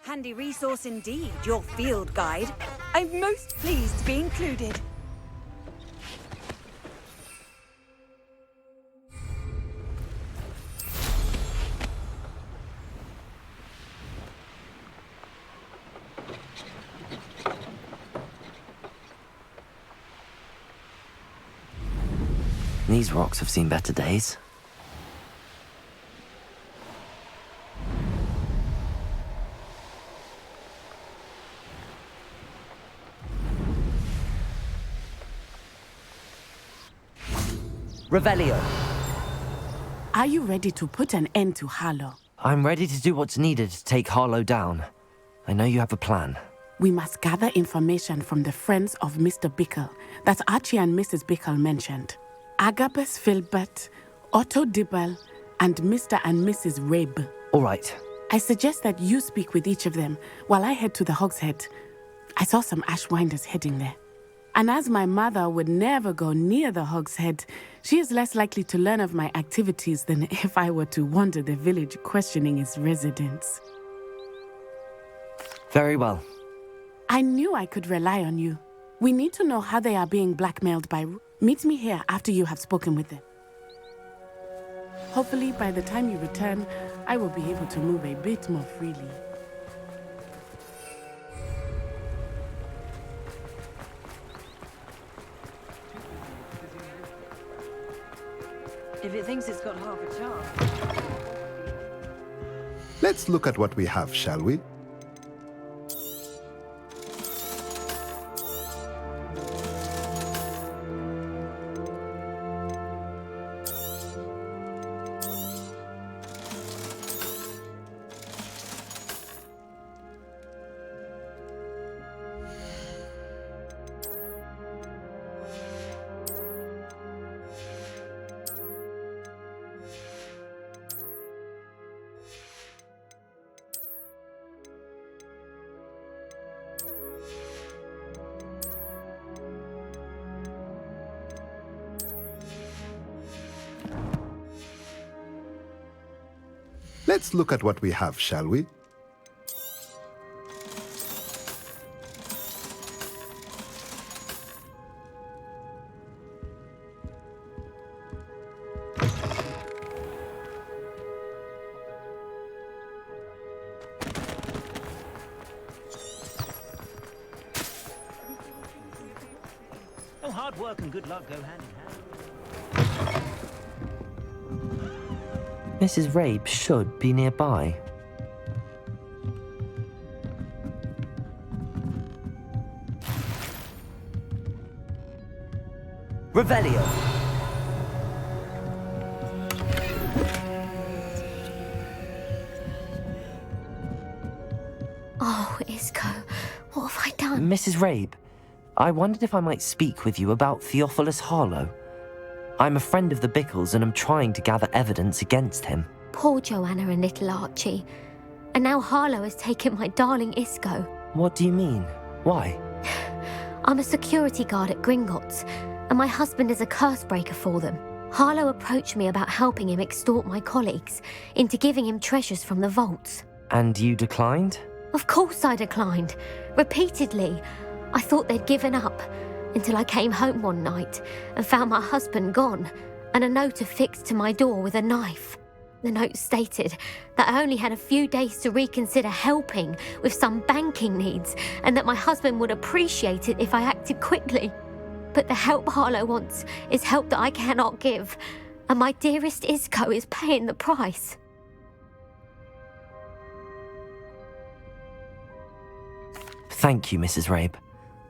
Handy resource indeed, your field guide. I'm most pleased to be included. These rocks have seen better days. Revelio. Are you ready to put an end to Harlow? I'm ready to do what's needed to take Harlow down. I know you have a plan. We must gather information from the friends of Mr. Bickle that Archie and Mrs. Bickle mentioned. Agabus Filbert, Otto Dibble, and Mr. and Mrs. Rabe. All right. I suggest that you speak with each of them while I head to the Hogshead. I saw some Ashwinders heading there. And as my mother would never go near the Hogshead, she is less likely to learn of my activities than if I were to wander the village questioning its residents. Very well. I knew I could rely on you. We need to know how they are being blackmailed by... Meet me here after you have spoken with them. Hopefully, by the time you return, I will be able to move a bit more freely. If it thinks it's got half a chance. Let's look at what we have, shall we? Let's look at what we have, shall we? Oh, hard work and good luck go hand in hand. Mrs. Rabe should be nearby. Revelio. Oh, Isco, what have I done? Mrs. Rabe, I wondered if I might speak with you about Theophilus Harlow. I'm a friend of the Bickles and I'm trying to gather evidence against him. Poor Joanna and little Archie. And now Harlow has taken my darling Isco. What do you mean? Why? I'm a security guard at Gringotts, and my husband is a curse breaker for them. Harlow approached me about helping him extort my colleagues into giving him treasures from the vaults. And you declined? Of course I declined. Repeatedly. I thought they'd given up, until I came home one night and found my husband gone, and a note affixed to my door with a knife. The note stated that I only had a few days to reconsider helping with some banking needs, and that my husband would appreciate it if I acted quickly. But the help Harlow wants is help that I cannot give, and my dearest Isco is paying the price. Thank you, Mrs. Rabe.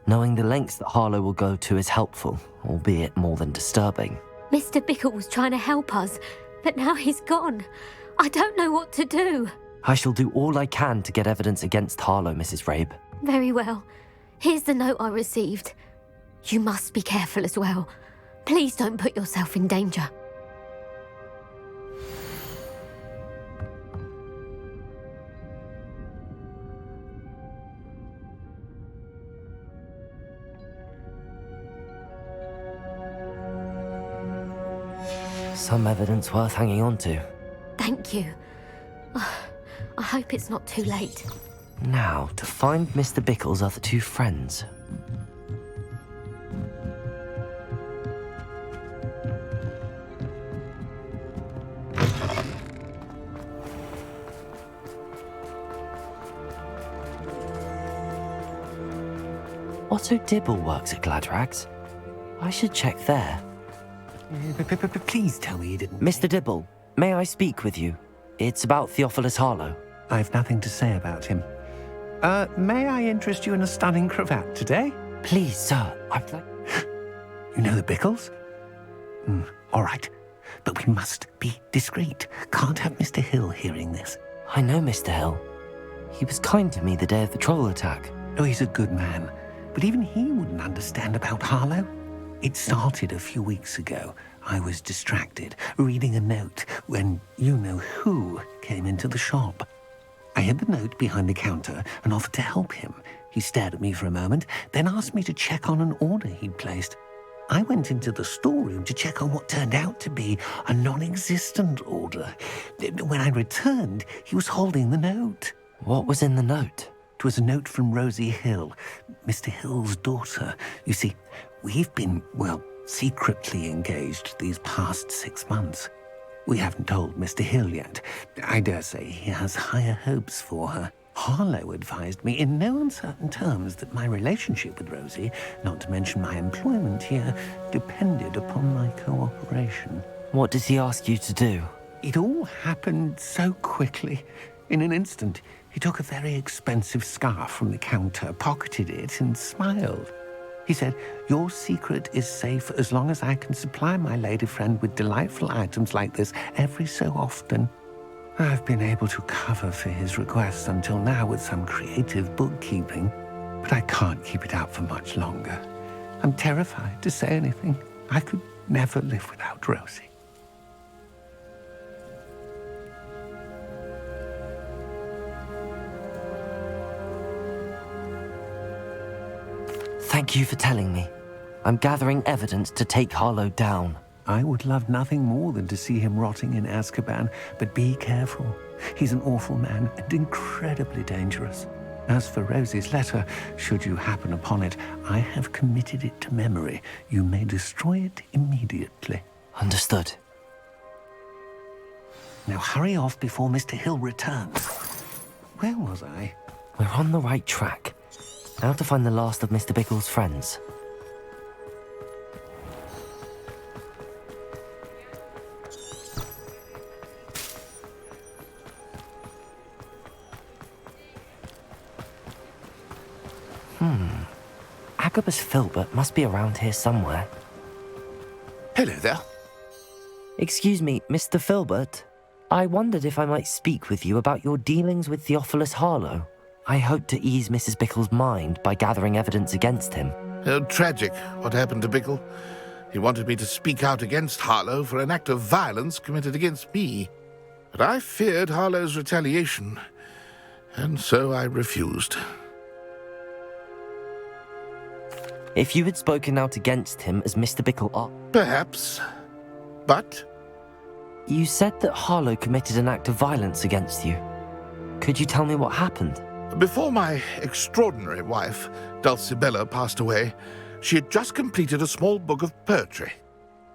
Knowing the lengths that Harlow will go to is helpful, albeit more than disturbing. Mr. Bickle was trying to help us, but now he's gone. I don't know what to do. I shall do all I can to get evidence against Harlow, Mrs. Rabe. Very well. Here's the note I received. You must be careful as well. Please don't put yourself in danger. Some evidence worth hanging on to. Thank you. I hope it's not too late. Now, to find Mr. Bickle's other two friends. Otto Dibble works at Gladrags. I should check there. Please tell me you didn't. Mr. Dibble, may I speak with you? It's about Theophilus Harlow. I've nothing to say about him. May I interest you in a stunning cravat today? Please, sir, I'd like... You know the Bickles? All right. But we must be discreet. Can't have Mr. Hill hearing this. I know Mr. Hill. He was kind to me the day of the troll attack. Oh, he's a good man. But even he wouldn't understand about Harlow. It started a few weeks ago. I was distracted, reading a note, when you-know-who came into the shop. I hid the note behind the counter and offered to help him. He stared at me for a moment, then asked me to check on an order he'd placed. I went into the storeroom to check on what turned out to be a non-existent order. When I returned, he was holding the note. What was in the note? It was a note from Rosie Hill, Mr. Hill's daughter. You see, we've been, secretly engaged these past 6 months. We haven't told Mr. Hill yet. I dare say he has higher hopes for her. Harlow advised me in no uncertain terms that my relationship with Rosie, not to mention my employment here, depended upon my cooperation. What did he ask you to do? It all happened so quickly. In an instant, he took a very expensive scarf from the counter, pocketed it, and smiled. He said, "Your secret is safe as long as I can supply my lady friend with delightful items like this every so often." I've been able to cover for his requests until now with some creative bookkeeping, but I can't keep it up for much longer. I'm terrified to say anything. I could never live without Rosie. Thank you for telling me. I'm gathering evidence to take Harlow down. I would love nothing more than to see him rotting in Azkaban, but be careful. He's an awful man and incredibly dangerous. As for Rosie's letter, should you happen upon it, I have committed it to memory. You may destroy it immediately. Understood. Now hurry off before Mr. Hill returns. Where was I? We're on the right track. Now to find the last of Mr. Bickle's friends. Agabus Filbert must be around here somewhere. Hello there. Excuse me, Mr. Filbert. I wondered if I might speak with you about your dealings with Theophilus Harlow. I hope to ease Mrs. Bickle's mind by gathering evidence against him. Oh, tragic what happened to Bickle. He wanted me to speak out against Harlow for an act of violence committed against me. But I feared Harlow's retaliation, and so I refused. If you had spoken out against him as Mr. Bickle... Perhaps. But? You said that Harlow committed an act of violence against you. Could you tell me what happened? Before my extraordinary wife, Dulcibella, passed away, she had just completed a small book of poetry.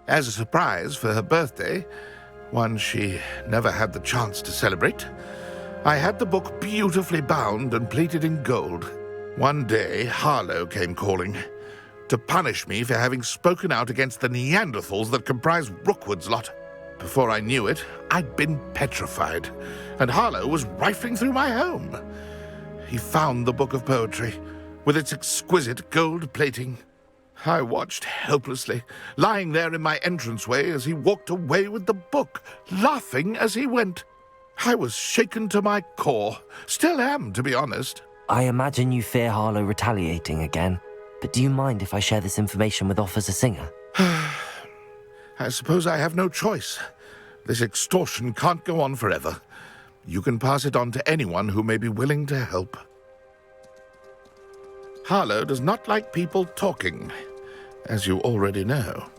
As a surprise for her birthday, one she never had the chance to celebrate, I had the book beautifully bound and plated in gold. One day, Harlow came calling to punish me for having spoken out against the Neanderthals that comprise Rookwood's lot. Before I knew it, I'd been petrified, and Harlow was rifling through my home. He found the book of poetry, with its exquisite gold plating. I watched helplessly, lying there in my entranceway as he walked away with the book, laughing as he went. I was shaken to my core. Still am, to be honest. I imagine you fear Harlow retaliating again, but do you mind if I share this information with Officer Singer? I suppose I have no choice. This extortion can't go on forever. You can pass it on to anyone who may be willing to help. Harlow does not like people talking, as you already know.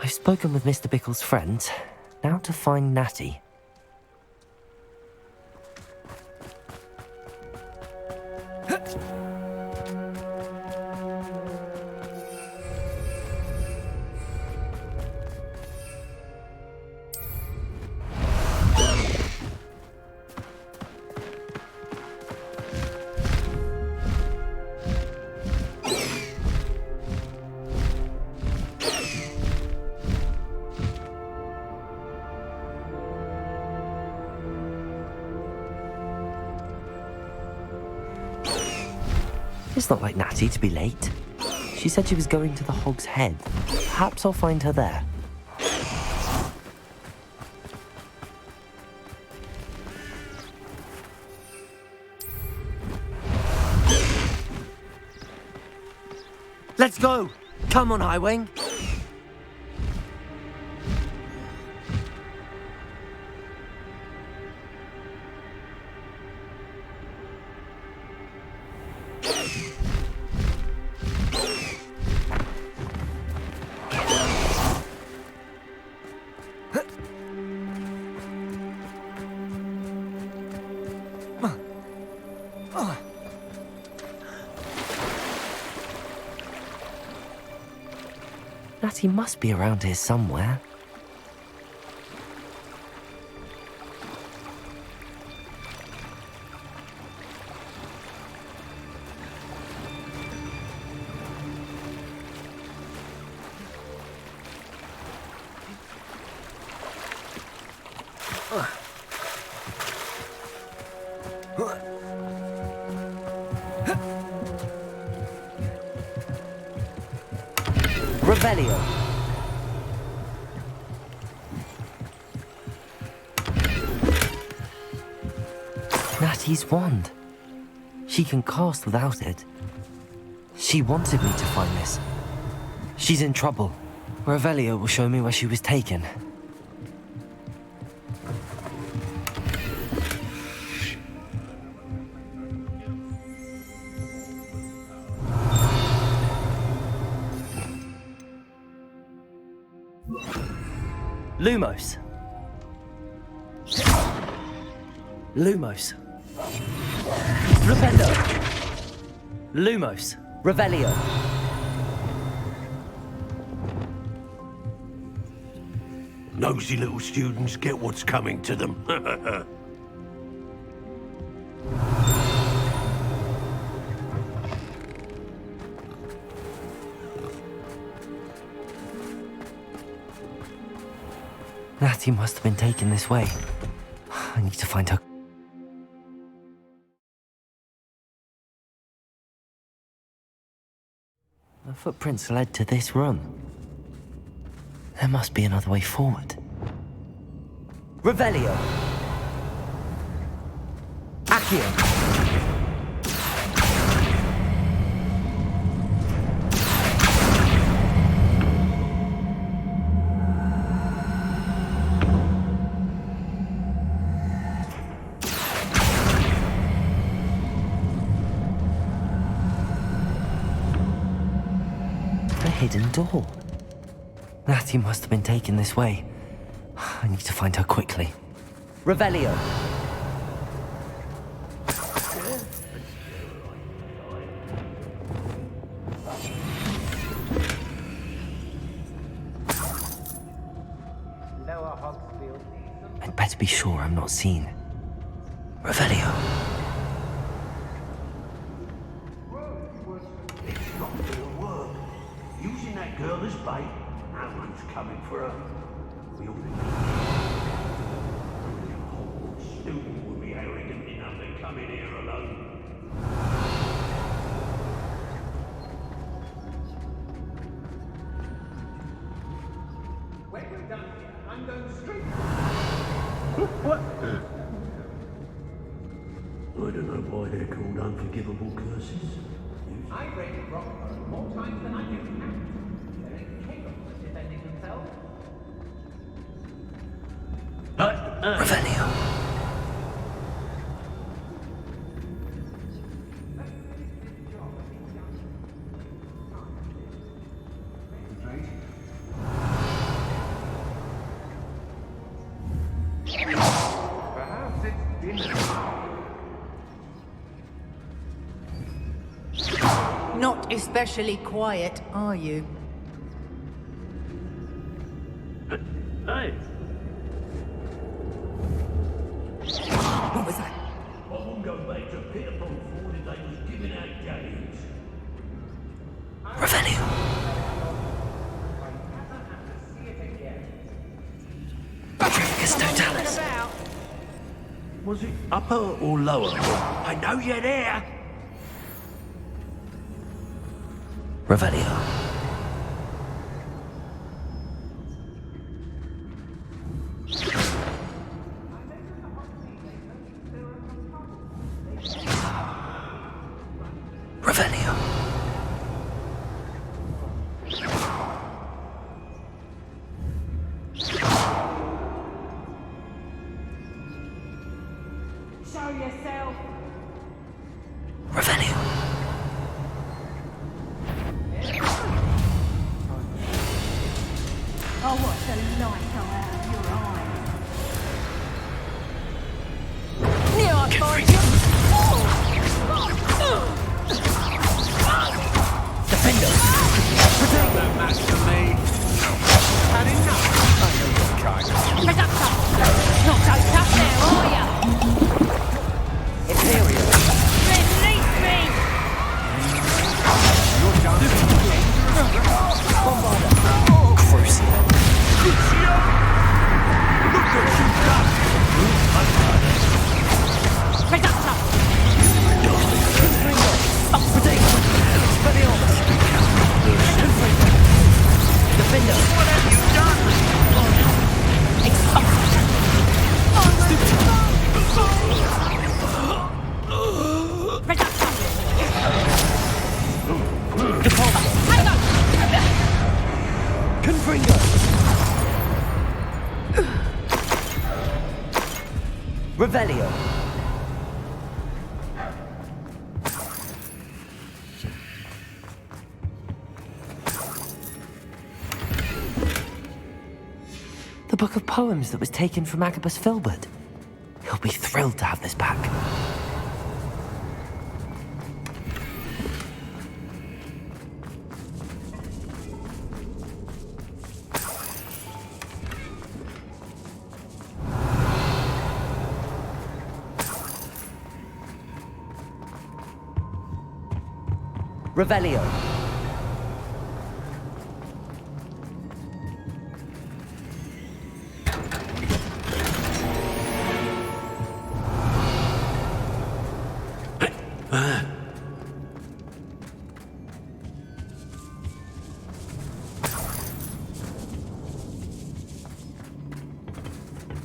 I've spoken with Mr. Bickle's friends. Now to find Natty. It's not like Natty to be late. She said she was going to the Hog's Head. Perhaps I'll find her there. Let's go! Come on, Highwing! Natty must be around here somewhere. Revelio. Natty's wand. She can cast without it. She wanted me to find this. She's in trouble. Revelio will show me where she was taken. Lumos. Lumos. Revelio. Lumos. Revelio. Nosy little students get what's coming to them. Natty must have been taken this way. I need to find her. The footprints led to this room. There must be another way forward. Revelio. Accio. Hidden door. Natty must have been taken this way. I need to find her quickly. Revelio. I'd better be sure I'm not seen. Revelio. Using that girl as bait, no one's coming for her. We all student would be arrogant enough to come in here alone. When we're done here, I'm going straight. What? I don't know why they're called unforgivable curses. I raided Rockford more times than I can count. They're incapable of defending themselves. Revelio. Perhaps it's dinner. Not especially quiet, are you? Hey! What was that? I won't go back to Pierpont Ford if they was giving out games. Revelio. Patricus Totalis. Was it upper or lower? I know you're there! Revelio. Revelio. Show yourself. Revelio. Oh, what the light come out of your eyes. Now I find you. Defender! Protect that match for me. Had enough. I know your kind. Pick up some. Not so tough now, are ya? Imperial. Release me! You're done. Bombarda. Crucio. Crucio! Look what you've done. Pick up some. Confringo. Protect. Expelliarmus. Confringo. Defender. What have you done? Pick up some. Depulso. Hang on. Confringo. Revelio. The book of poems that was taken from Agabus Filbert. He'll be thrilled to have this back. Revelio.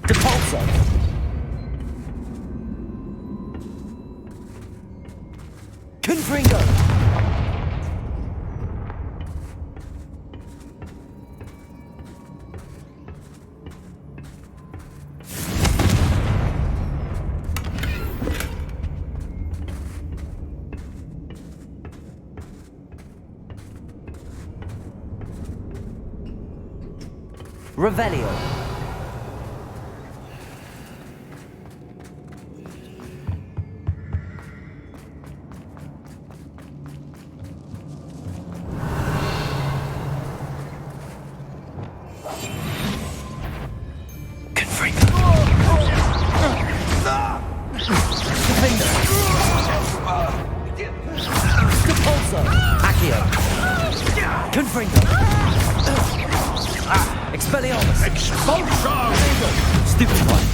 Depulso. Confringo. Revelio. Confringo. Defender. Depulso. Accio. Confringo. Expelliarmus. Expulsion! Stupid one.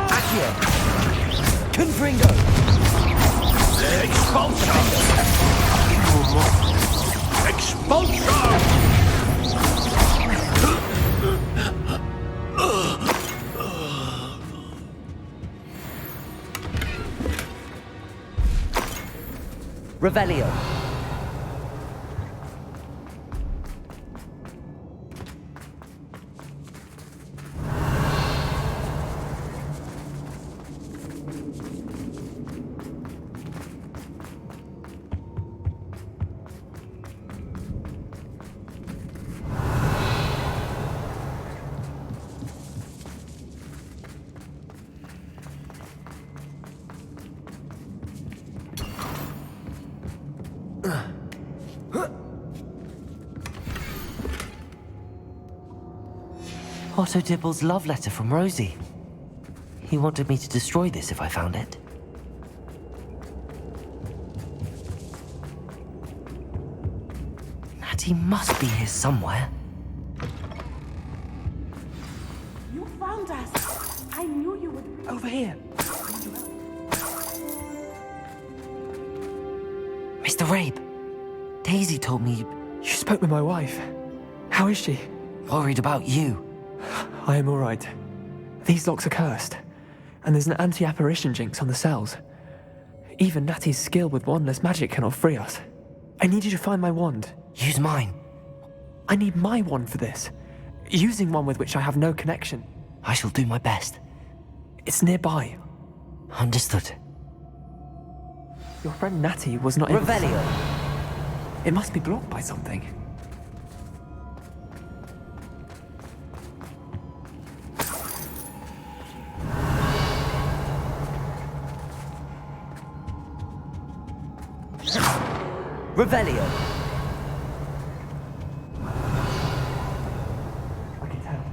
Accio. Confringo. Expulsion! Expulsion! Revelio. Otto Dibble's love letter from Rosie. He wanted me to destroy this if I found it. Natty must be here somewhere. You found us. I knew you would. Over here. Mr. Rabe, Daisy told me You spoke with my wife. How is she? worried about you. I am all right. These locks are cursed, and there's an anti-apparition jinx on the cells. Even Natty's skill with wandless magic cannot free us. I need you to find my wand. Use mine. I need my wand for this. Using one with which I have no connection. I shall do my best. It's nearby. Understood. Your friend Natty was not able to- Revelio. It must be blocked by something. Revelio. I can tell.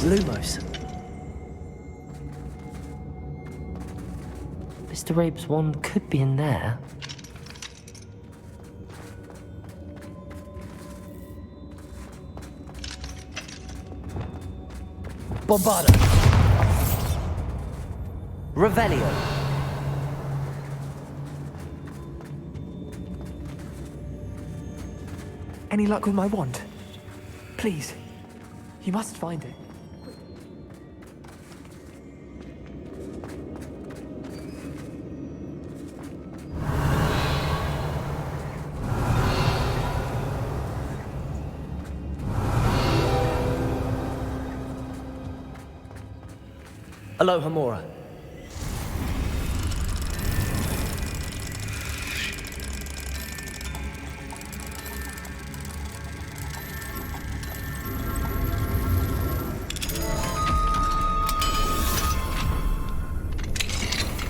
Lumos. Mr. Rabe's wand could be in there. Bombarda. Revelio. Any luck with my wand? Please. You must find it. Aloha Mora.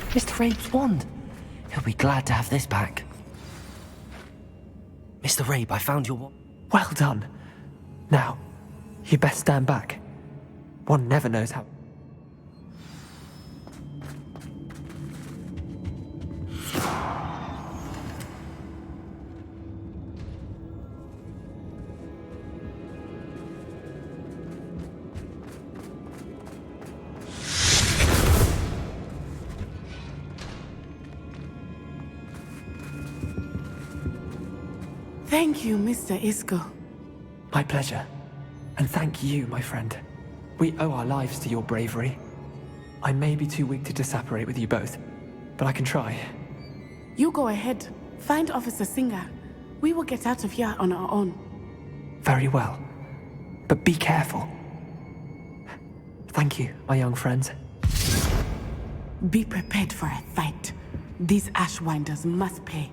Mr. Rabe's wand. He'll be glad to have this back. Mr. Rabe, I found your wand. Well done. Now, you best stand back. One never knows how... Thank you, Mr. Isco. My pleasure. And thank you, my friend. We owe our lives to your bravery. I may be too weak to disapparate with you both, but I can try. You go ahead. Find Officer Singer. We will get out of here on our own. Very well. But be careful. Thank you, my young friends. Be prepared for a fight. These Ashwinders must pay.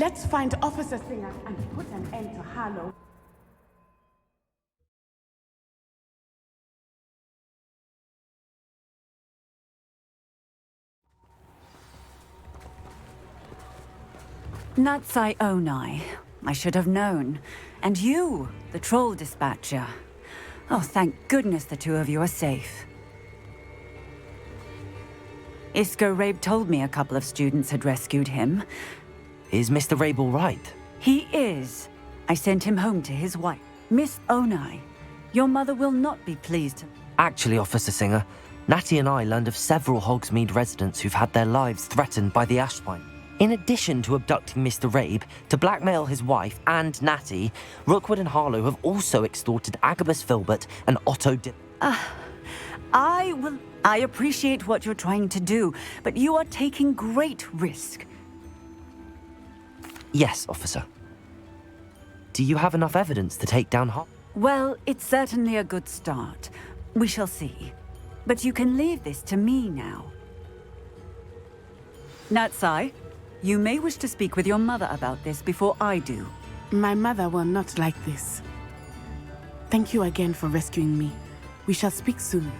Let's find Officer Singer and put an end to Harlow. Natsai Onai. I should have known. And you, the troll dispatcher. Oh, thank goodness the two of you are safe. Isco Rabe told me a couple of students had rescued him. Is Mr. Rabe all right? He is. I sent him home to his wife, Miss Onai. Your mother will not be pleased. Actually, Officer Singer, Natty and I learned of several Hogsmeade residents who've had their lives threatened by the Ashwine. In addition to abducting Mr. Rabe to blackmail his wife and Natty, Rookwood and Harlow have also extorted Agabus Filbert and Otto I appreciate what you're trying to do, but you are taking great risk. Yes, officer. Do you have enough evidence to take down Well, it's certainly a good start. We shall see. But you can leave this to me now. Natsai, you may wish to speak with your mother about this before I do. My mother will not like this. Thank you again for rescuing me. We shall speak soon.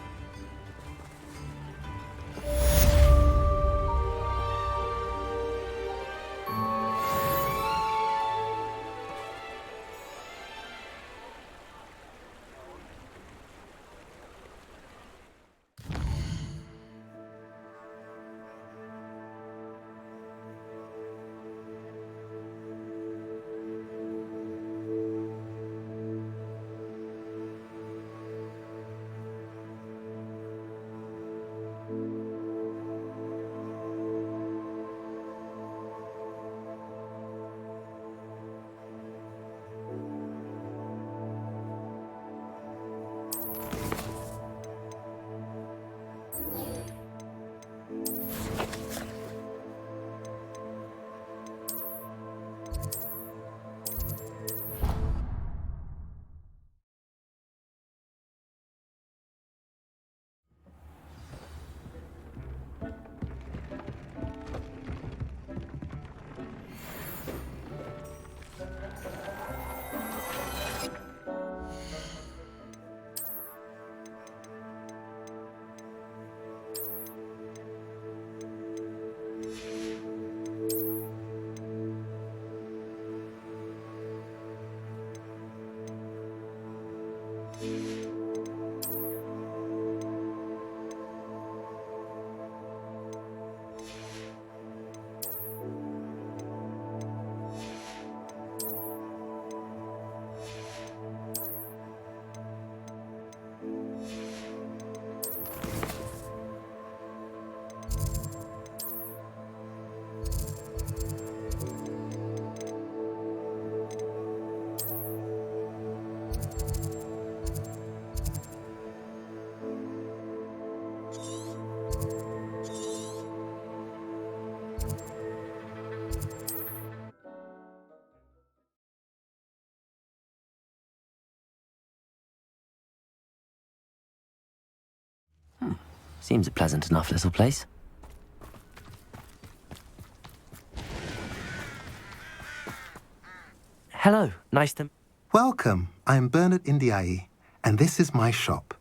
Seems a pleasant enough little place. Hello, nice to... Welcome. I'm Bernard Indiai, and this is my shop.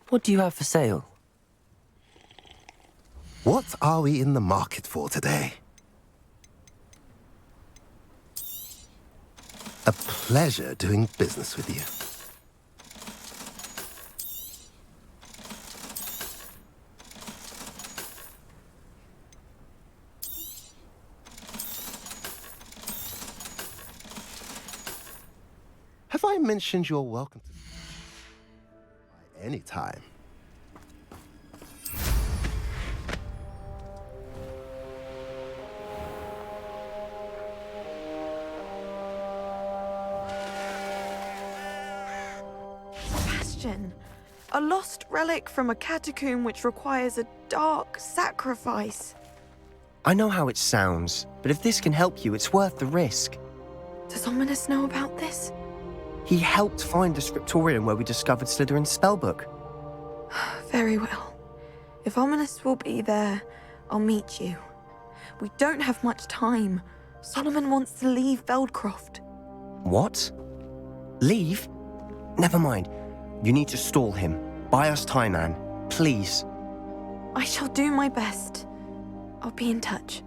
What do you have for sale? What are we in the market for today? A pleasure doing business with you. Have I mentioned you're welcome to by any time? Sebastian, a lost relic from a catacomb which requires a dark sacrifice. I know how it sounds, but if this can help you, it's worth the risk. Does Ominis know about this? He helped find the scriptorium where we discovered Slytherin's spellbook. Very well. If Ominis will be there, I'll meet you. We don't have much time. Solomon wants to leave Feldcroft. What? Leave? Never mind. You need to stall him. Buy us time, Anne. Please. I shall do my best. I'll be in touch.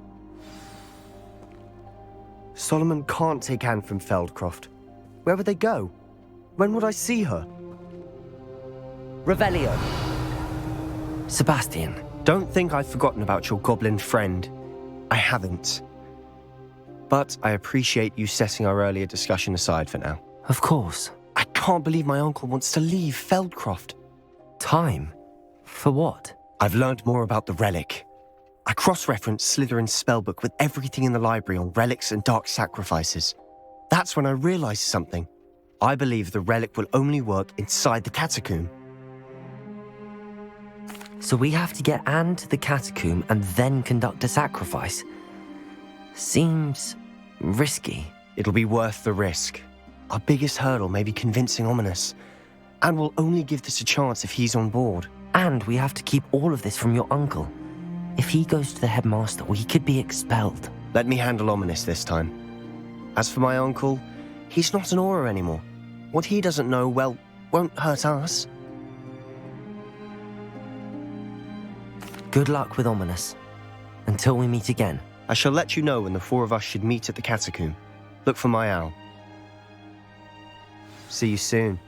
Solomon can't take Anne from Feldcroft. Where would they go? When would I see her? Revelio. Sebastian. Don't think I've forgotten about your goblin friend. I haven't. But I appreciate you setting our earlier discussion aside for now. Of course. I can't believe my uncle wants to leave Feldcroft. Time? For what? I've learned more about the relic. I cross-referenced Slytherin's spellbook with everything in the library on relics and dark sacrifices. That's when I realized something. I believe the relic will only work inside the catacomb. So we have to get Anne to the catacomb and then conduct a sacrifice? Seems risky. It'll be worth the risk. Our biggest hurdle may be convincing Ominis. And we'll only give this a chance if he's on board. And we have to keep all of this from your uncle. If he goes to the headmaster, we could be expelled. Let me handle Ominous this time. As for my uncle, he's not an Auror anymore. What he doesn't know, well, won't hurt us. Good luck with Ominous. Until we meet again. I shall let you know when the four of us should meet at the catacomb. Look for my owl. See you soon.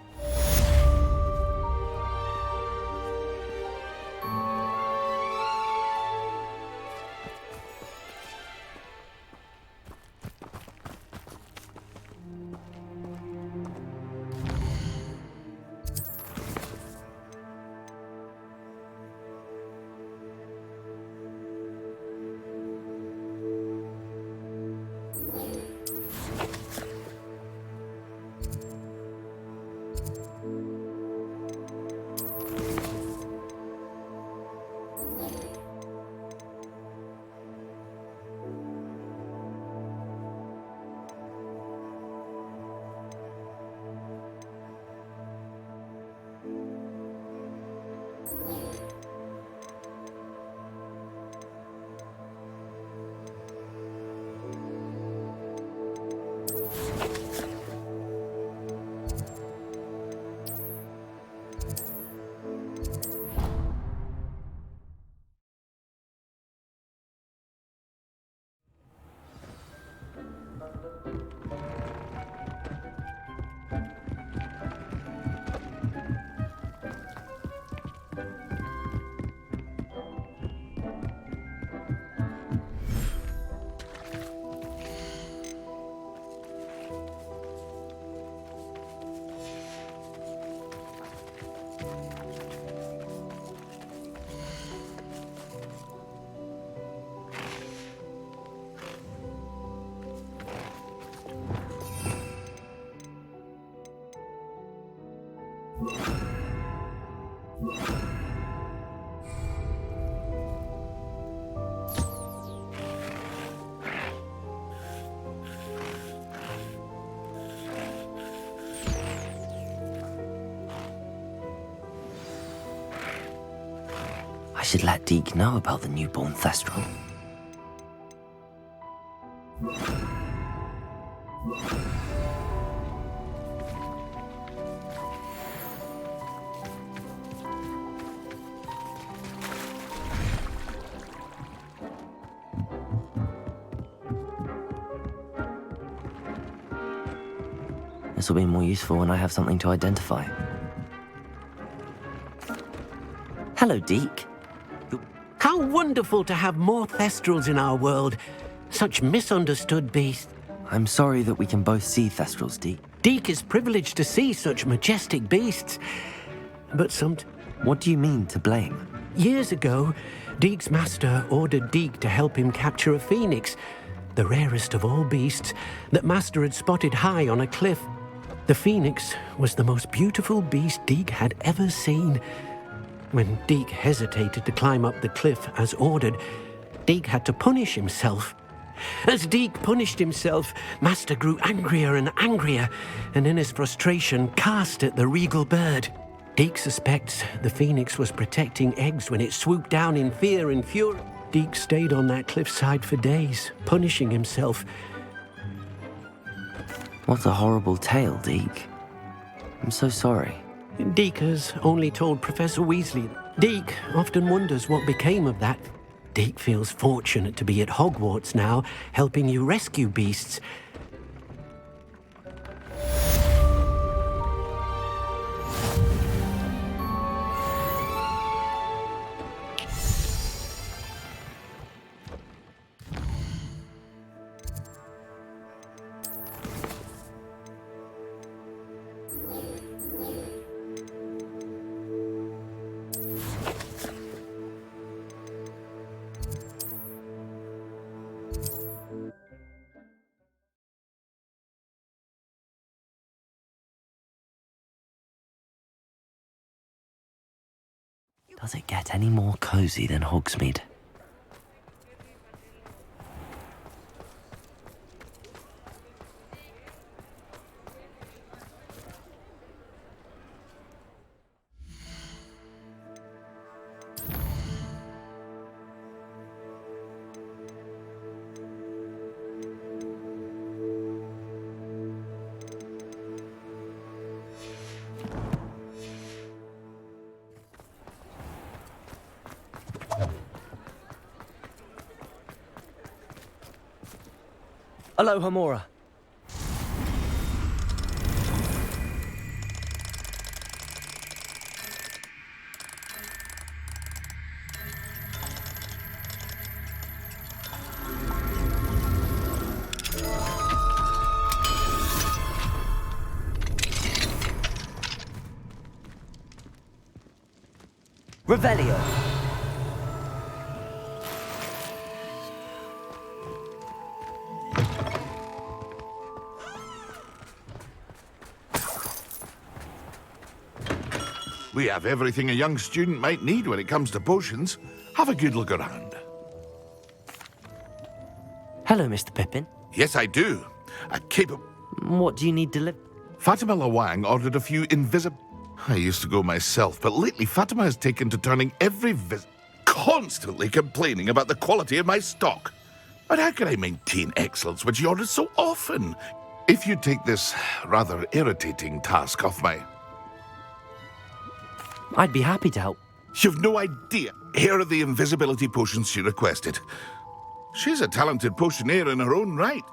I should let Deke know about the newborn Thestral. This will be more useful when I have something to identify. Hello, Deke. How wonderful to have more Thestrals in our world. Such misunderstood beasts. I'm sorry that we can both see Thestrals, Deke. Deke is privileged to see such majestic beasts. But What do you mean, to blame? Years ago, Deke's master ordered Deke to help him capture a phoenix, the rarest of all beasts, that master had spotted high on a cliff. The phoenix was the most beautiful beast Deke had ever seen. When Deke hesitated to climb up the cliff as ordered, Deke had to punish himself. As Deke punished himself, Master grew angrier and angrier, and in his frustration cast at the regal bird. Deke suspects the phoenix was protecting eggs when it swooped down in fear and fury. Deke stayed on that cliffside for days, punishing himself. What a horrible tale, Deke. I'm so sorry. Deke has only told Professor Weasley. Deke often wonders what became of that. Deke feels fortunate to be at Hogwarts now, helping you rescue beasts. Does it get any more cozy than Hogsmeade? Aloha, Mora. Revelio. We have everything a young student might need when it comes to potions. Have a good look around. Hello, Mr. Pippin. Yes, I do. A capable... What do you need delivered? Fatima Lawang ordered a few invisible... I used to go myself, but lately Fatima has taken to turning every visit... constantly complaining about the quality of my stock. But how can I maintain excellence when she orders so often? If you take this rather irritating task off my... I'd be happy to help. You've no idea. Here are the invisibility potions she requested. She's a talented potioneer in her own right.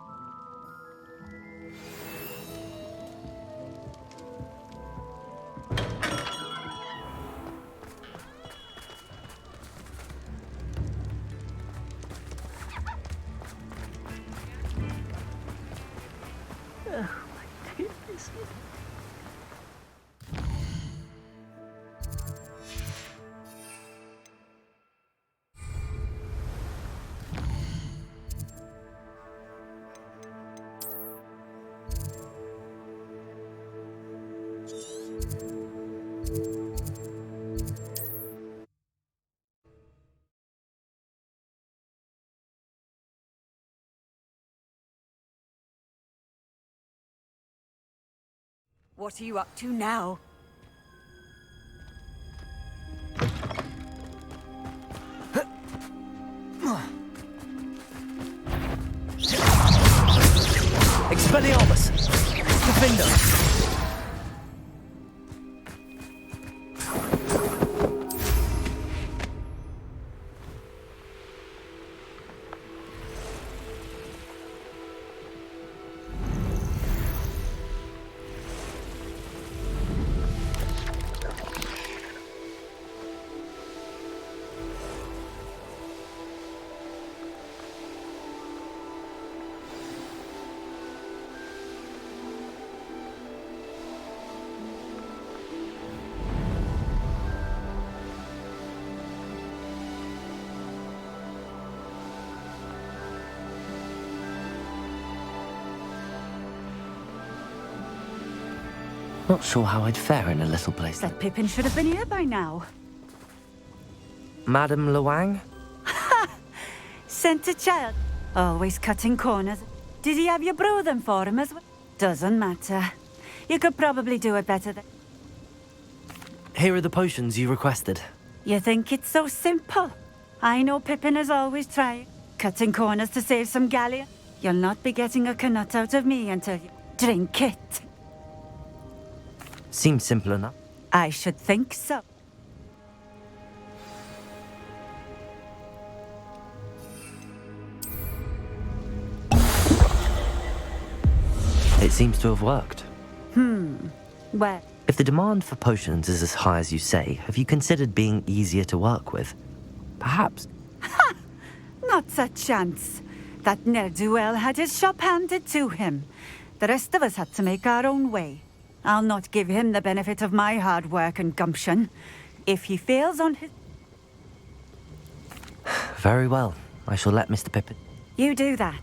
What are you up to now? Expelliarmus! Defender! Not sure how I'd fare in a little place. That Pippin should have been here by now. Madame Lawang? Sent a child. Always cutting corners. Did he have you brew them for him as well? Doesn't matter. You could probably do it better than... Here are the potions you requested. You think it's so simple? I know Pippin is always trying. Cutting corners to save some galleon. You'll not be getting a canut out of me until you drink it. Seems simple enough. I should think so. It seems to have worked. Well... If the demand for potions is as high as you say, have you considered being easier to work with? Perhaps. Not a chance. That ne'er-do-well had his shop handed to him. The rest of us had to make our own way. I'll not give him the benefit of my hard work and gumption. If he fails on his... Very well. I shall let Mr. Pippin... You do that.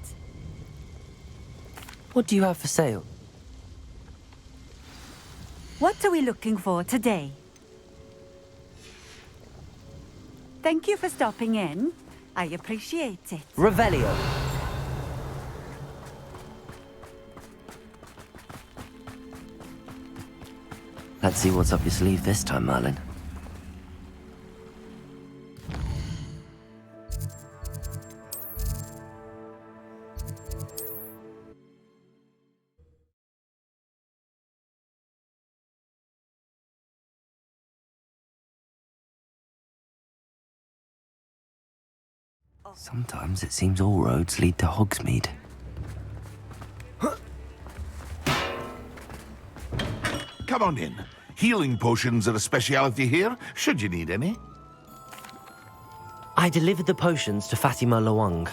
What do you have for sale? What are we looking for today? Thank you for stopping in. I appreciate it. Revelio. Let's see what's up your sleeve this time, Merlin. Sometimes it seems all roads lead to Hogsmeade. Come on in. Healing potions are a speciality here, should you need any. I delivered the potions to Fatima Lawang.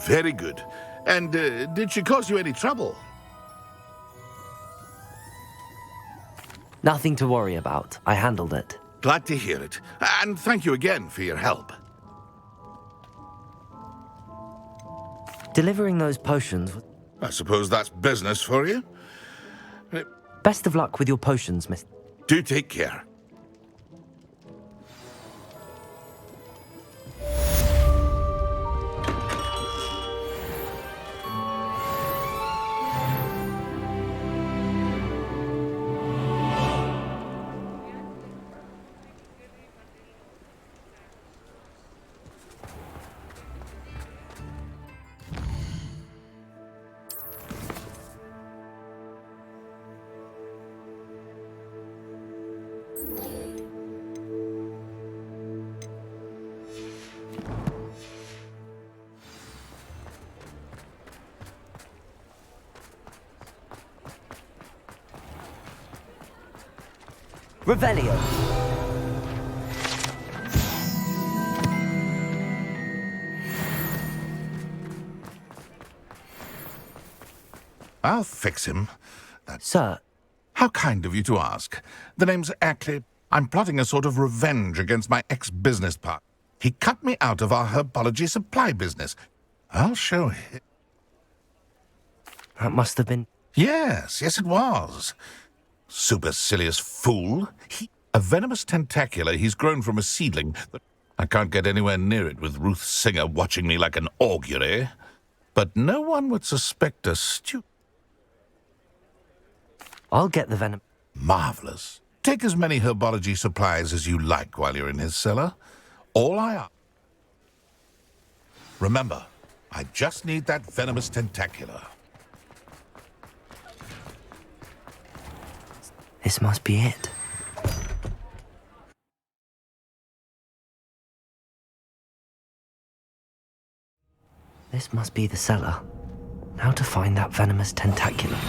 Very good. And did she cause you any trouble? Nothing to worry about. I handled it. Glad to hear it. And thank you again for your help. Delivering those potions... I suppose that's business for you. Best of luck with your potions, Miss... Do take care. Revelio. I'll fix him. Sir. How kind of you to ask. The name's Ackley. I'm plotting a sort of revenge against my ex-business partner. He cut me out of our herbology supply business. I'll show him. That must have been... Yes, it was. Supercilious fool. A venomous tentacula he's grown from a seedling. I can't get anywhere near it with Ruth Singer watching me like an augury. But no one would suspect a I'll get the venom. Marvelous. Take as many herbology supplies as you like while you're in his cellar. All I ask. Remember, I just need that venomous tentacula. This must be it. This must be the cellar. Now to find that venomous tentacula.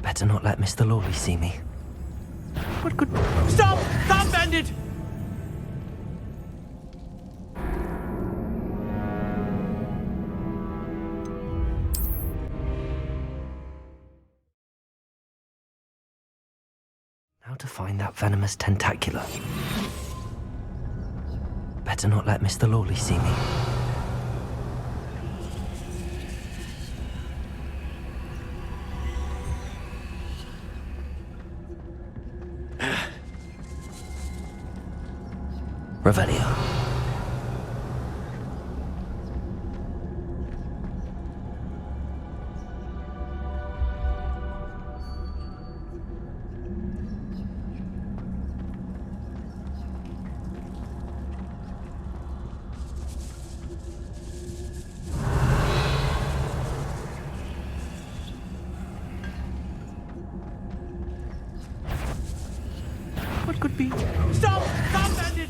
Better not let Mr. Lawley see me. What could... Stop! Stop, bandit! How to find that venomous tentacula. Better not let Mr. Lawley see me. Revelio. What could be... Stop! Stop, bandit!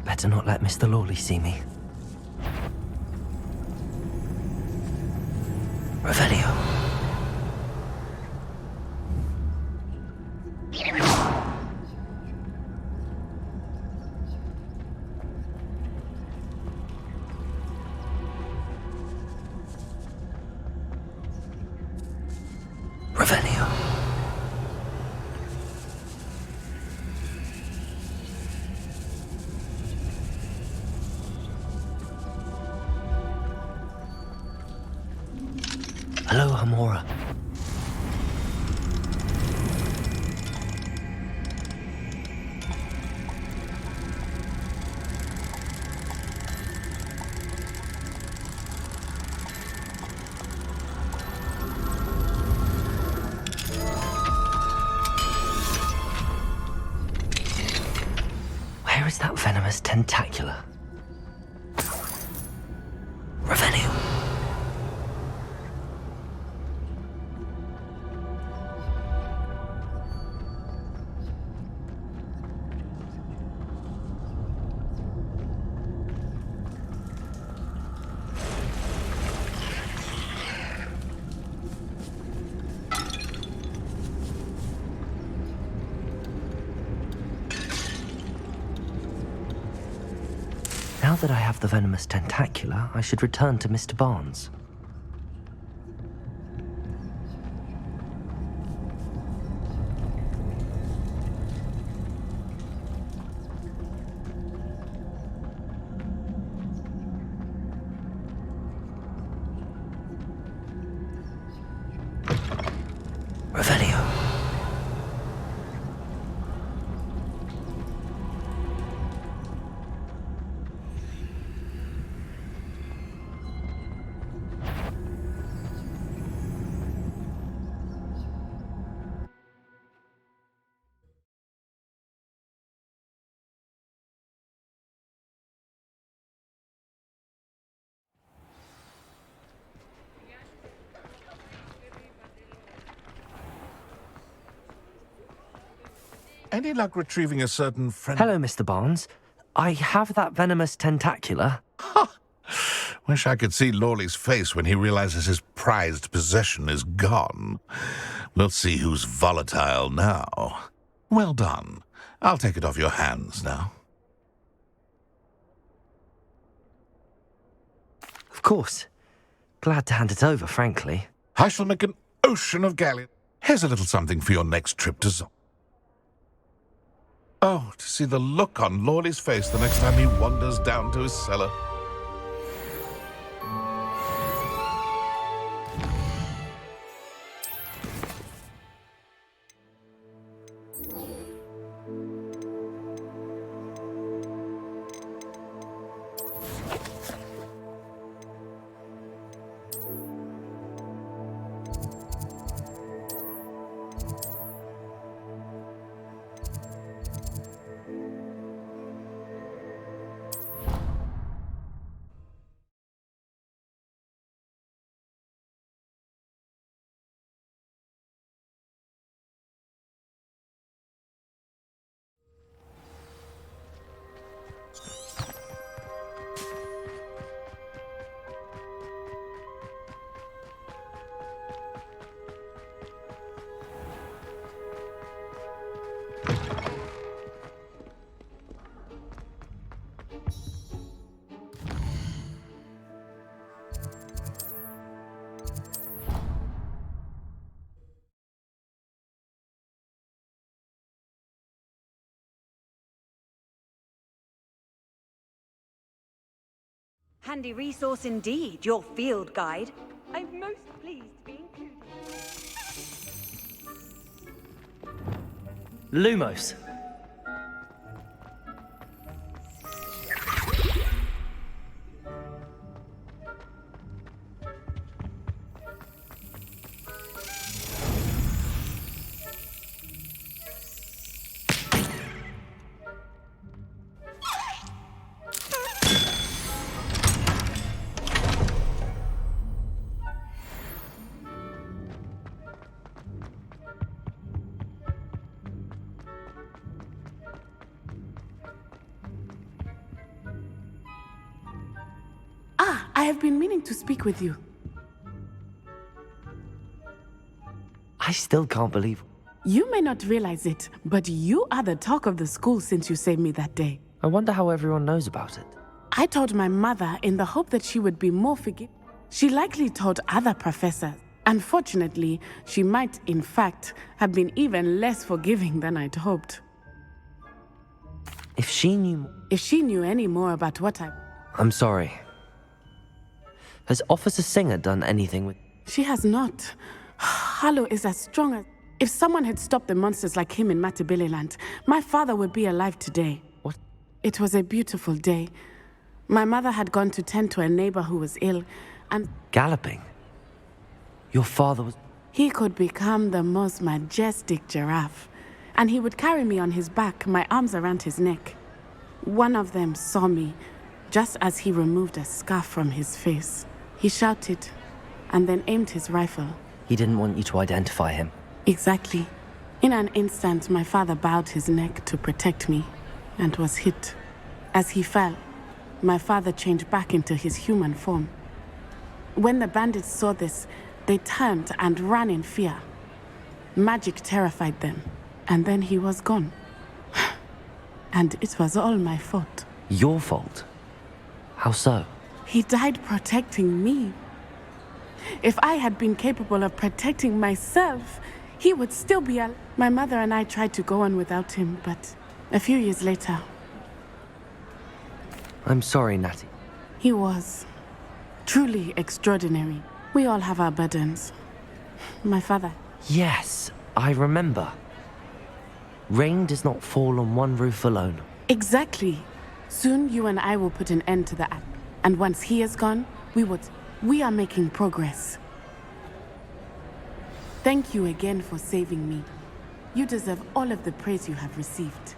Better not let Mr. Lawley see me. Revelio. Revelio. Hello, Hamora. Where is that venomous tentacula? Revelio. Now that I have the venomous tentacula, I should return to Mr. Barnes. Revelio. Any luck retrieving a certain friend? Hello, Mr. Barnes. I have that venomous tentacula. Wish I could see Lawley's face when he realizes his prized possession is gone. We'll see who's volatile now. Well done. I'll take it off your hands now. Of course. Glad to hand it over, frankly. I shall make an ocean of galleon. Here's a little something for your next trip to Zon. Oh, to see the look on Lawley's face the next time he wanders down to his cellar. Handy resource indeed, your field guide. I'm most pleased to be included. Lumos. I have been meaning to speak with you. I still can't believe... You may not realize it, but you are the talk of the school since you saved me that day. I wonder how everyone knows about it. I told my mother in the hope that she would be more forgiving. She likely told other professors. Unfortunately, she might, in fact, have been even less forgiving than I'd hoped. If she knew... If she knew any more about what I'm sorry. Has Officer Singer done anything with... She has not. Harlow is as strong as... If someone had stopped the monsters like him in Matabeleland, my father would be alive today. What? It was a beautiful day. My mother had gone to tend to a neighbor who was ill, and... Galloping? Your father was... He could become the most majestic giraffe, and he would carry me on his back, my arms around his neck. One of them saw me, just as he removed a scarf from his face. He shouted, and then aimed his rifle. He didn't want you to identify him. Exactly. In an instant, my father bowed his neck to protect me, and was hit. As he fell, my father changed back into his human form. When the bandits saw this, they turned and ran in fear. Magic terrified them, and then he was gone. And it was all my fault. Your fault? How so? He died protecting me. If I had been capable of protecting myself, he would still be alive. My mother and I tried to go on without him, but a few years later... I'm sorry, Natty. He was truly extraordinary. We all have our burdens. My father. Yes, I remember. Rain does not fall on one roof alone. Exactly. Soon you and I will put an end to that. And once he is gone, we are making progress. Thank you again for saving me. You deserve all of the praise you have received.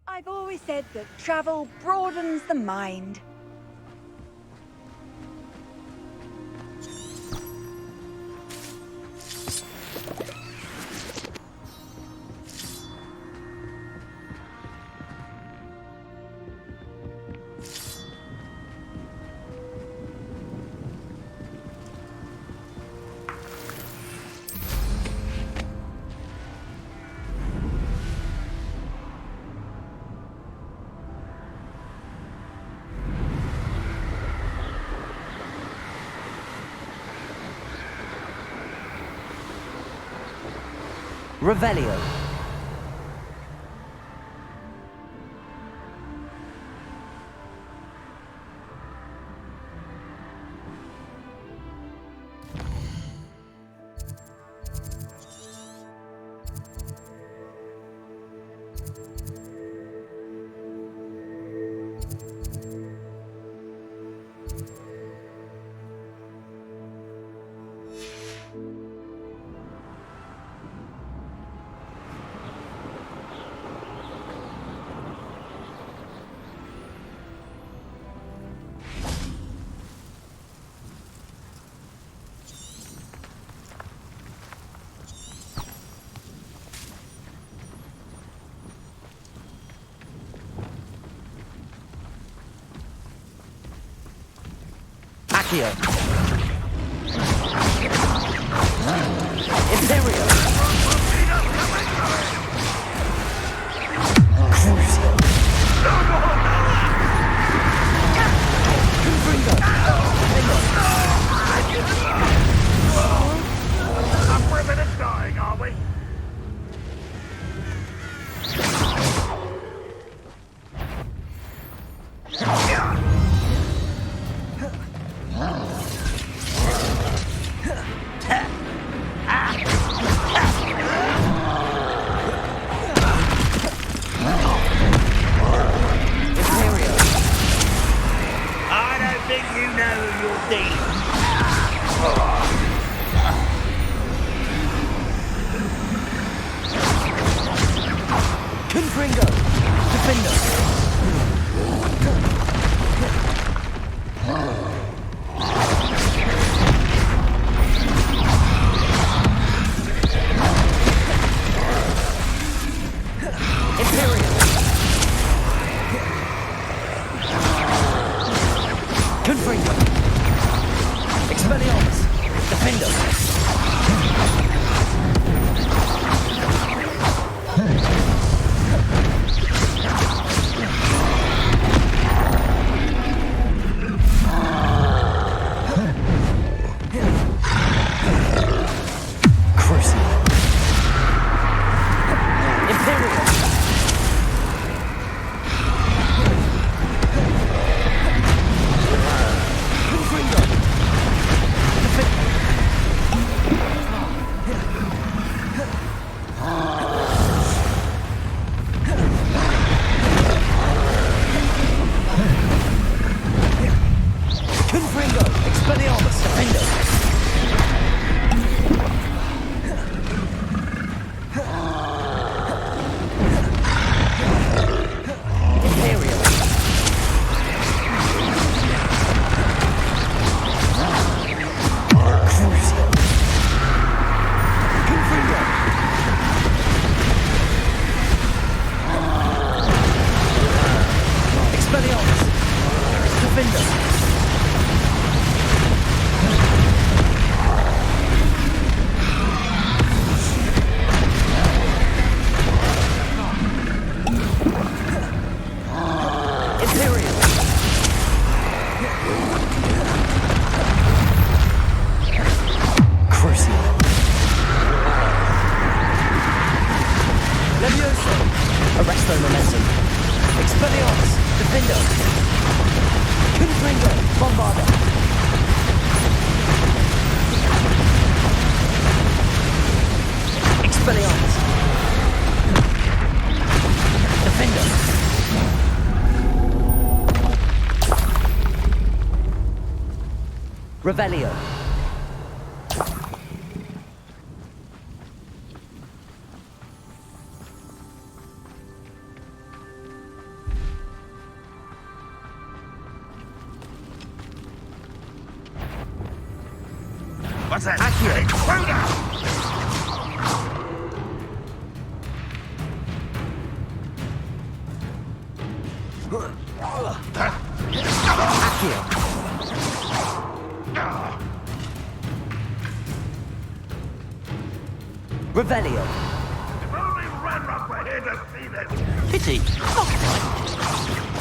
I've always said that travel broadens the mind. Revelio. Accio. Imperio. Crucio. Up for a bit of dying, are we? momentum. Expelliarmus! Defender! Confringo! Bombarder! Expelliarmus! Defender! Revelio! What's that? Accurate. Revelio. If only Ranrock were here to see this. Pity.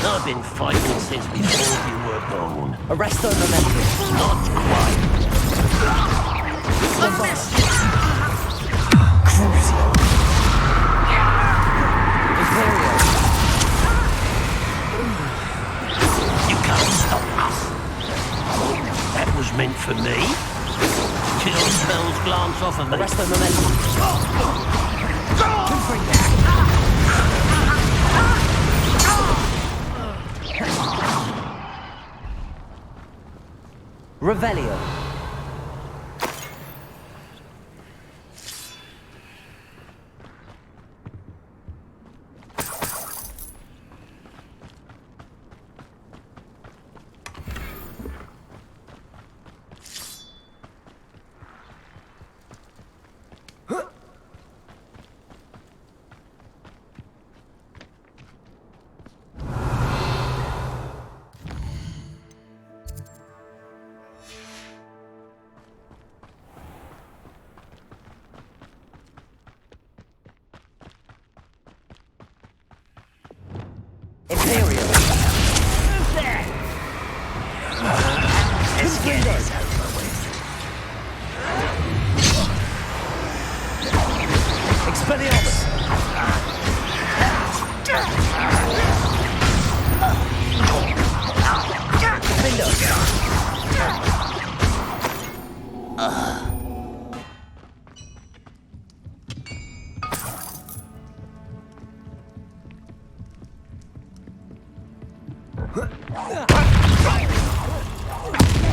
I've been fighting since before you were born. Arresto momentum. Not quite. Crucio. Imperial. You can't stop us. That was meant for me. Chill spells glance off of me. Arresto momentum. Revelio. Imperial. Let's get this over with. Expelliarmus.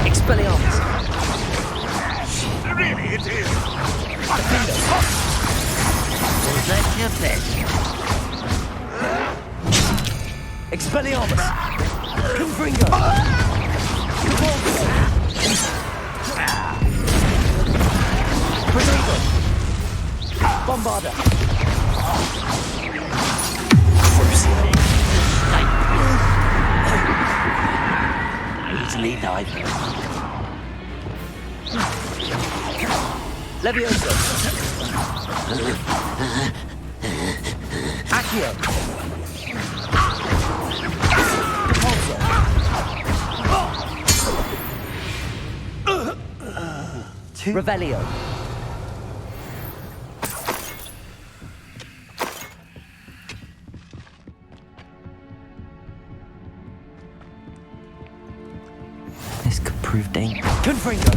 Expelliarmus. Really, it is. Was that your best? Expelliarmus. Confringo. Presidio. Bombarder. Easily died. Levioso. Accio. Depulso. Revelio. This could prove dangerous. Confringo.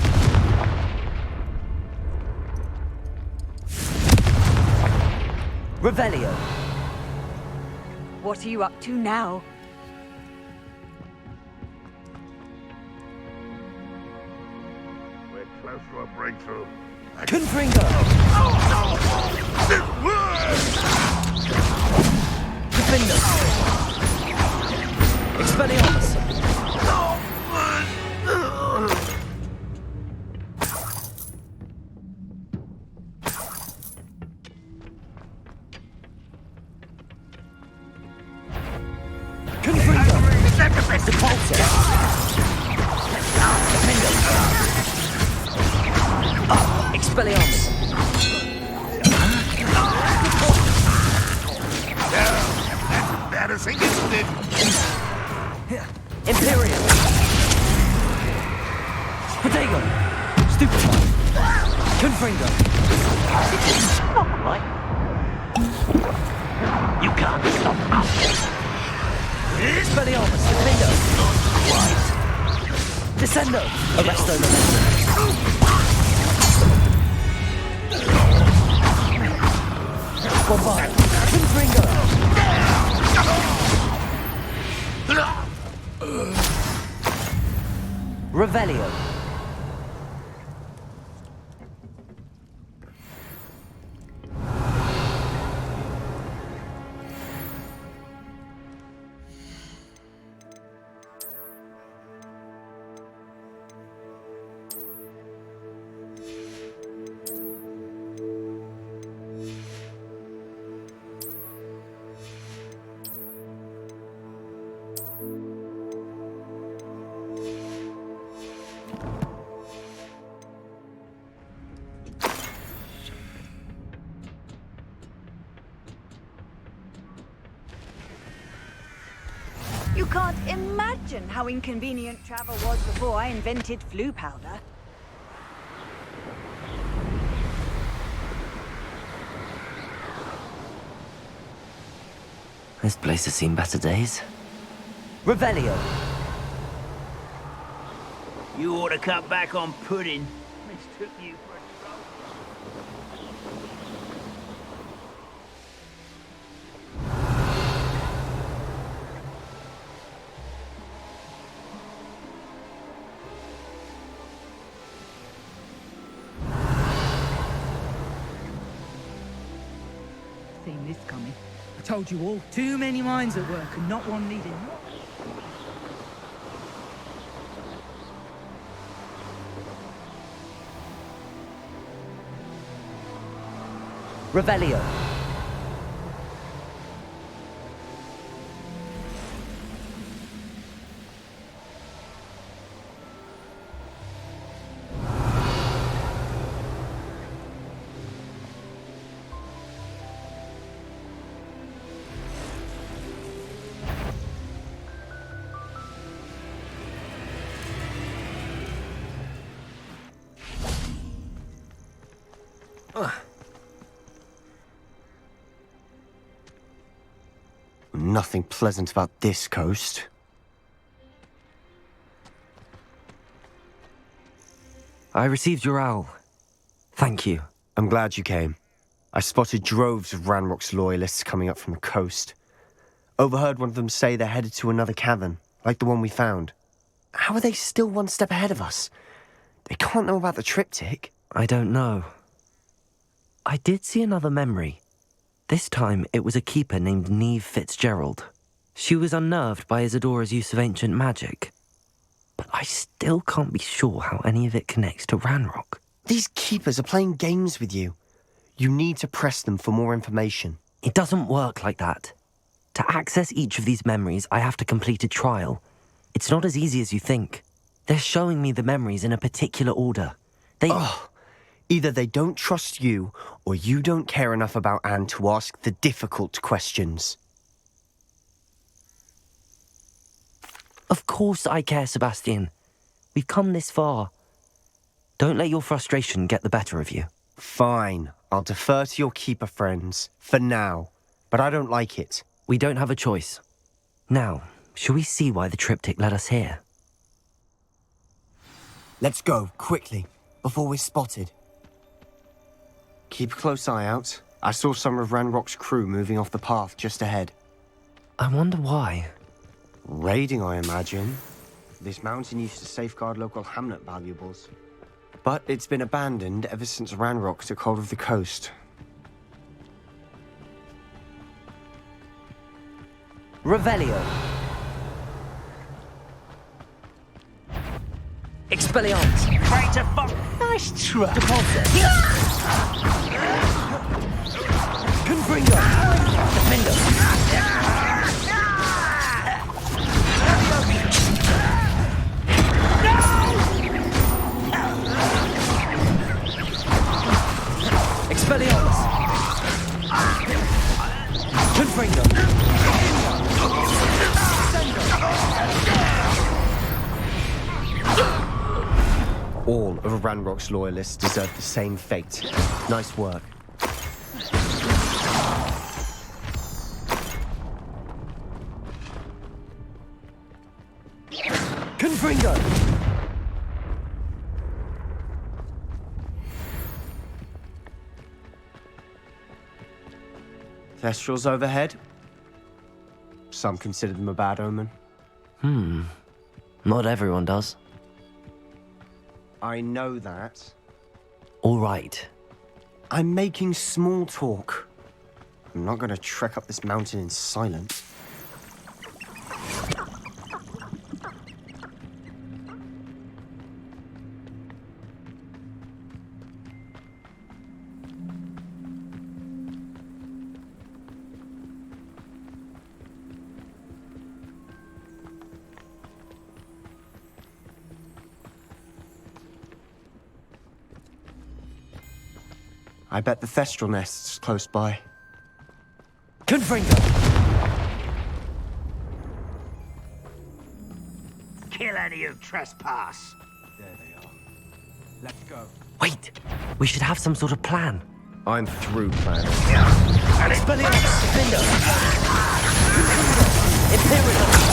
Revelio. What are you up to now? We're close to a breakthrough. Confringo. Defender. Expelliarmus. Confringo. Depulso. Defender. Expelliarmus. Embarrassing, isn't it? Imperial. Protego. Stupefy. Confringo. Right. You can't stop us! Expelliarmus, Defendo! Right. Descendo! Arresto Memento! Bombard! Confringo! Revelio! You can't imagine how inconvenient travel was before I invented flu powder. This place has seen better days. Revelio! You ought to cut back on pudding. Mistook you for a troll. Seen this coming. I told you all, too many minds at work and not one leading. Revelio! Nothing pleasant about this coast. I received your owl. Thank you. I'm glad you came. I spotted droves of Ranrock's loyalists coming up from the coast. Overheard one of them say they're headed to another cavern, like the one we found. How are they still one step ahead of us? They can't know about the triptych. I don't know. I did see another memory. This time, it was a keeper named Neve Fitzgerald. She was unnerved by Isadora's use of ancient magic. But I still can't be sure how any of it connects to Ranrock. These keepers are playing games with you. You need to press them for more information. It doesn't work like that. To access each of these memories, I have to complete a trial. It's not as easy as you think. They're showing me the memories in a particular order. Either they don't trust you, or you don't care enough about Anne to ask the difficult questions. Of course I care, Sebastian. We've come this far. Don't let your frustration get the better of you. Fine. I'll defer to your keeper friends, for now. But I don't like it. We don't have a choice. Now, shall we see why the triptych led us here? Let's go, quickly, before we're spotted. Keep a close eye out. I saw some of Ranrock's crew moving off the path just ahead. I wonder why. Raiding, I imagine. This mountain used to safeguard local hamlet valuables. But it's been abandoned ever since Ranrock took hold of the coast. Revelio! Expelliarmus! Traitor fuck! Nice try! Confringo! Defendo! Expelliarmus! Confringo! All of Ranrock's loyalists deserve the same fate. Nice work. Confringo! Thestrals overhead. Some consider them a bad omen. Not everyone does. I know that. All right. I'm making small talk. I'm not going to trek up this mountain in silence. I bet the Thestral nest's close by. Confringo! Kill any who trespass. There they are. Let's go. Wait! We should have some sort of plan. I'm through planning. Expelliarmus! Defender! Imperial!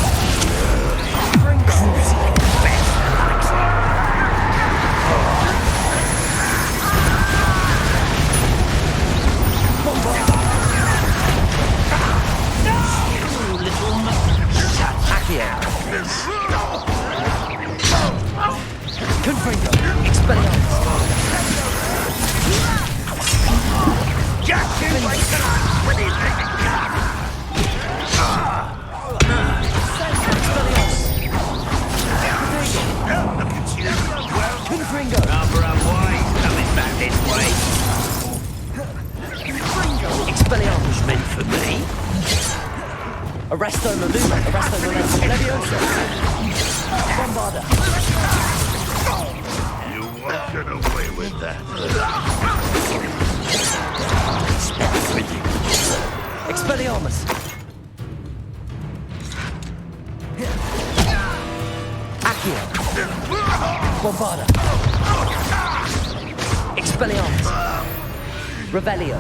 Confringo! Expelliarmus! Just you wait till I'm with his Confringo! Number of boys coming back this way. Expelliarmus! Meant for me. Arresto Maluma! Arresto Maluma! Leviosa! Bombarda! You won't get away with that. Expelliarmus! Accio! Bombarda! Expelliarmus! Revelio!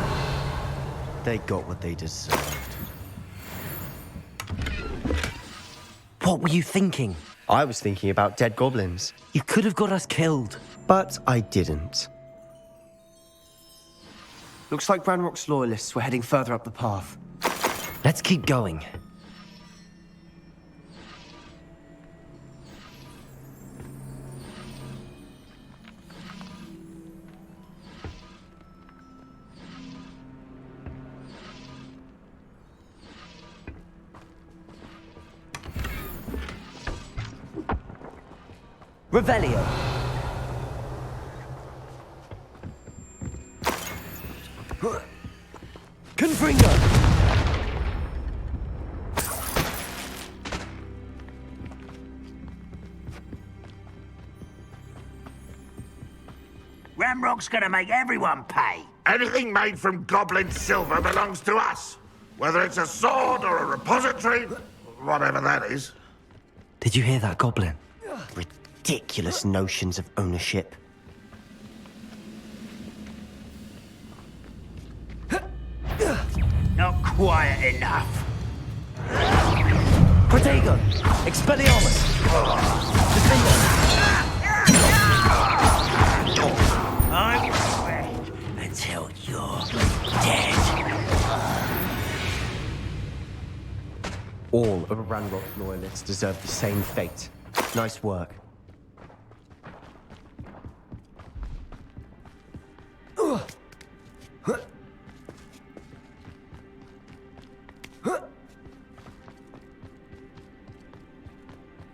They got what they deserved. What were you thinking? I was thinking about dead goblins. You could have got us killed. But I didn't. Looks like Ranrock's loyalists were heading further up the path. Let's keep going. Revelio. Confringo. Ranrock's gonna make everyone pay. Anything made from goblin silver belongs to us. Whether it's a sword or a repository, whatever that is. Did you hear that, Goblin? Ridiculous notions of ownership. Not quiet enough. Protego! Expelliarmus! Defender! I'm wait until you're dead. All of Ranrock's loyalists deserve the same fate. Nice work.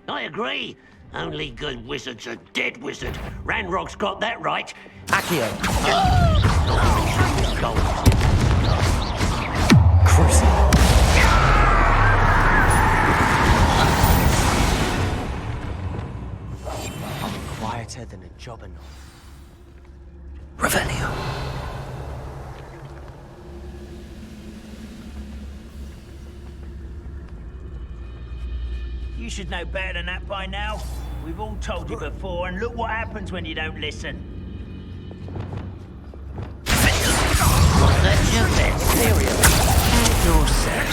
I agree. Only good wizard's a dead wizard. Ranrock's got that right. Accio. Crucible. I'm quieter than a jobberknoll. Revelio. You should know better than that by now. We've all told you before, and look what happens when you don't listen. Let your bed, cereal, and yourself.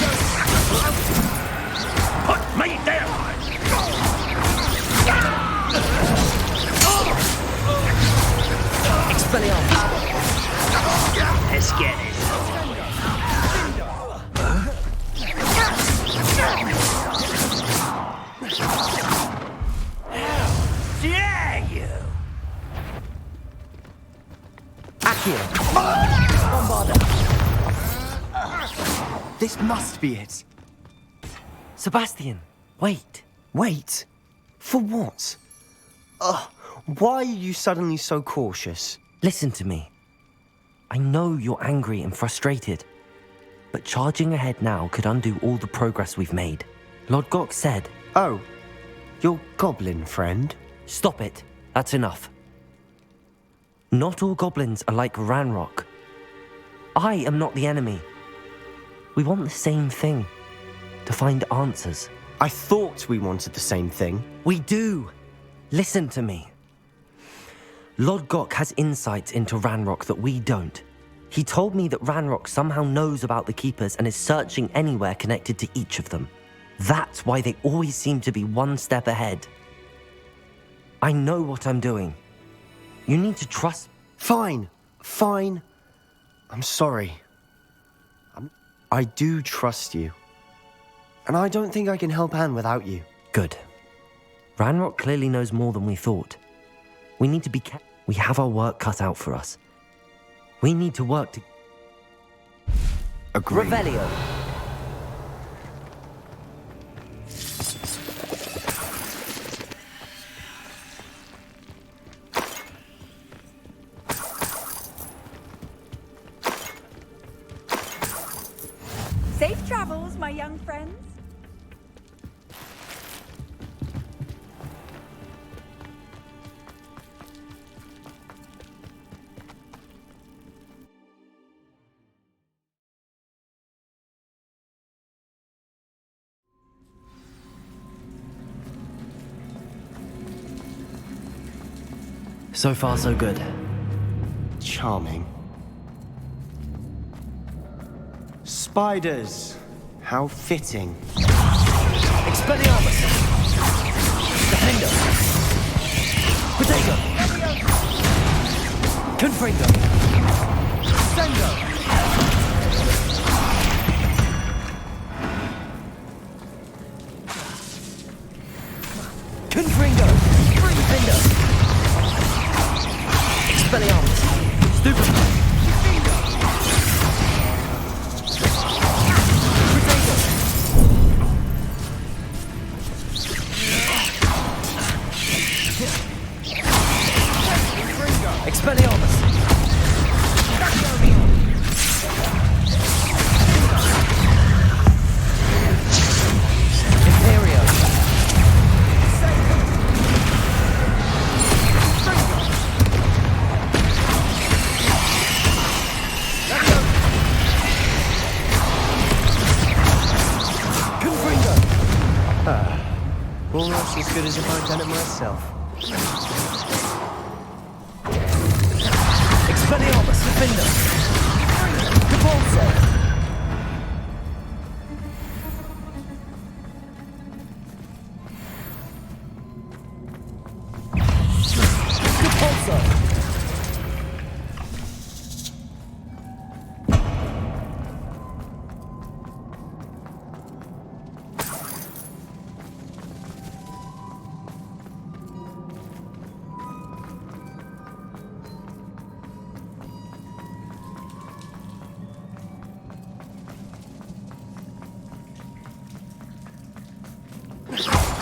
Put me down! Let's get it. Dare you? Accio! Bombarda! This must be it. Sebastian, wait. Wait? For what? Why are you suddenly so cautious? Listen to me. I know you're angry and frustrated, but charging ahead now could undo all the progress we've made. Lord Gok said... Oh, your goblin friend? Stop it. That's enough. Not all goblins are like Ranrock. I am not the enemy. We want the same thing. To find answers. I thought we wanted the same thing. We do. Listen to me. Lord Gok has insights into Ranrock that we don't. He told me that Ranrock somehow knows about the Keepers and is searching anywhere connected to each of them. That's why they always seem to be one step ahead. I know what I'm doing. You need to trust... Fine. I'm sorry. I do trust you. And I don't think I can help Anne without you. Good. Ranrock clearly knows more than we thought. We need to be careful. We have our work cut out for us. We need to work to... Agree. Revelio. Safe travels, my young friends. So far, so good. Charming. Spiders. How fitting. Expelliarmus! Defender! Potato! Confringo! Sendo! Confringo! Defender! Expelliarmus! Stupefy! Expelliarmus! Imperio! Confringo! Almost as good as if I'd done it myself. Expelliarmus, Defender! Capulso! Capulso!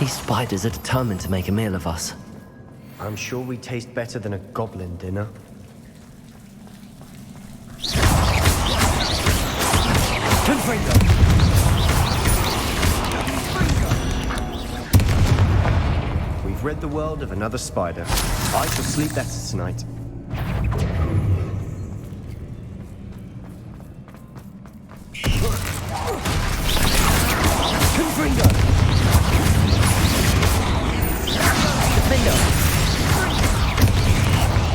These spiders are determined to make a meal of us. I'm sure we taste better than a goblin dinner. Confringo! We've rid the world of another spider. I shall sleep better tonight. Confringo! Defender!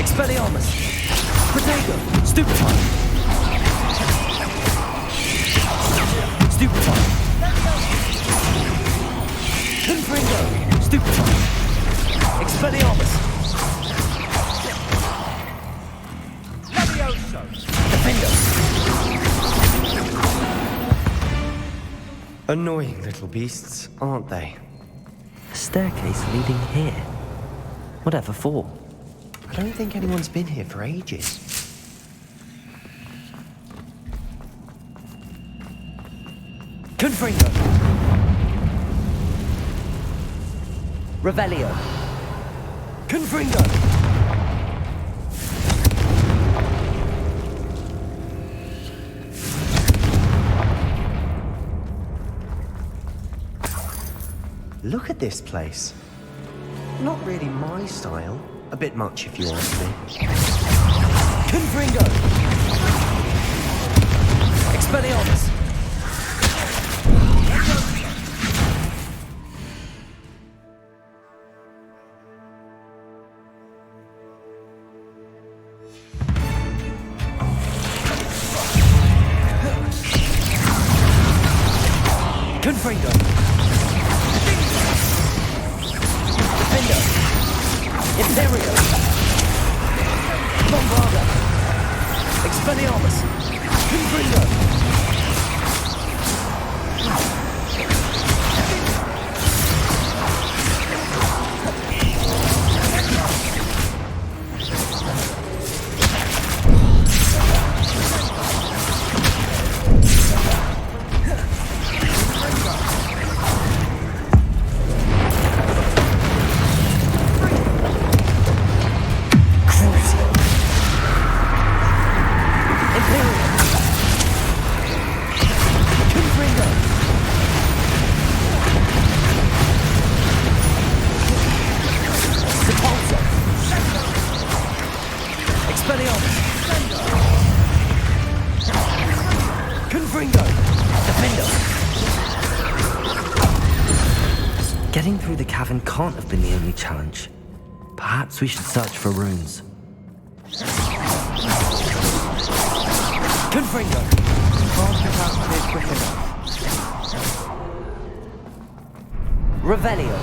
Expelliarmus! Protego! Stupefy! Stupefy! Confringo! Stupefy! Expelliarmus! Annoying little beasts, aren't they? A staircase leading here. Whatever for? I don't think anyone's been here for ages. Confringo! Revelio! Confringo! Look at this place. Not really my style. A bit much if you ask me. Confringo! Expelliarmus! Confringo! Defender! Imperio! Bombarda! Expelliarmus! Confringo! Getting through the cavern can't have been the only challenge. Perhaps we should search for runes. Confringo! Can't get out of here quick enough. Revelio!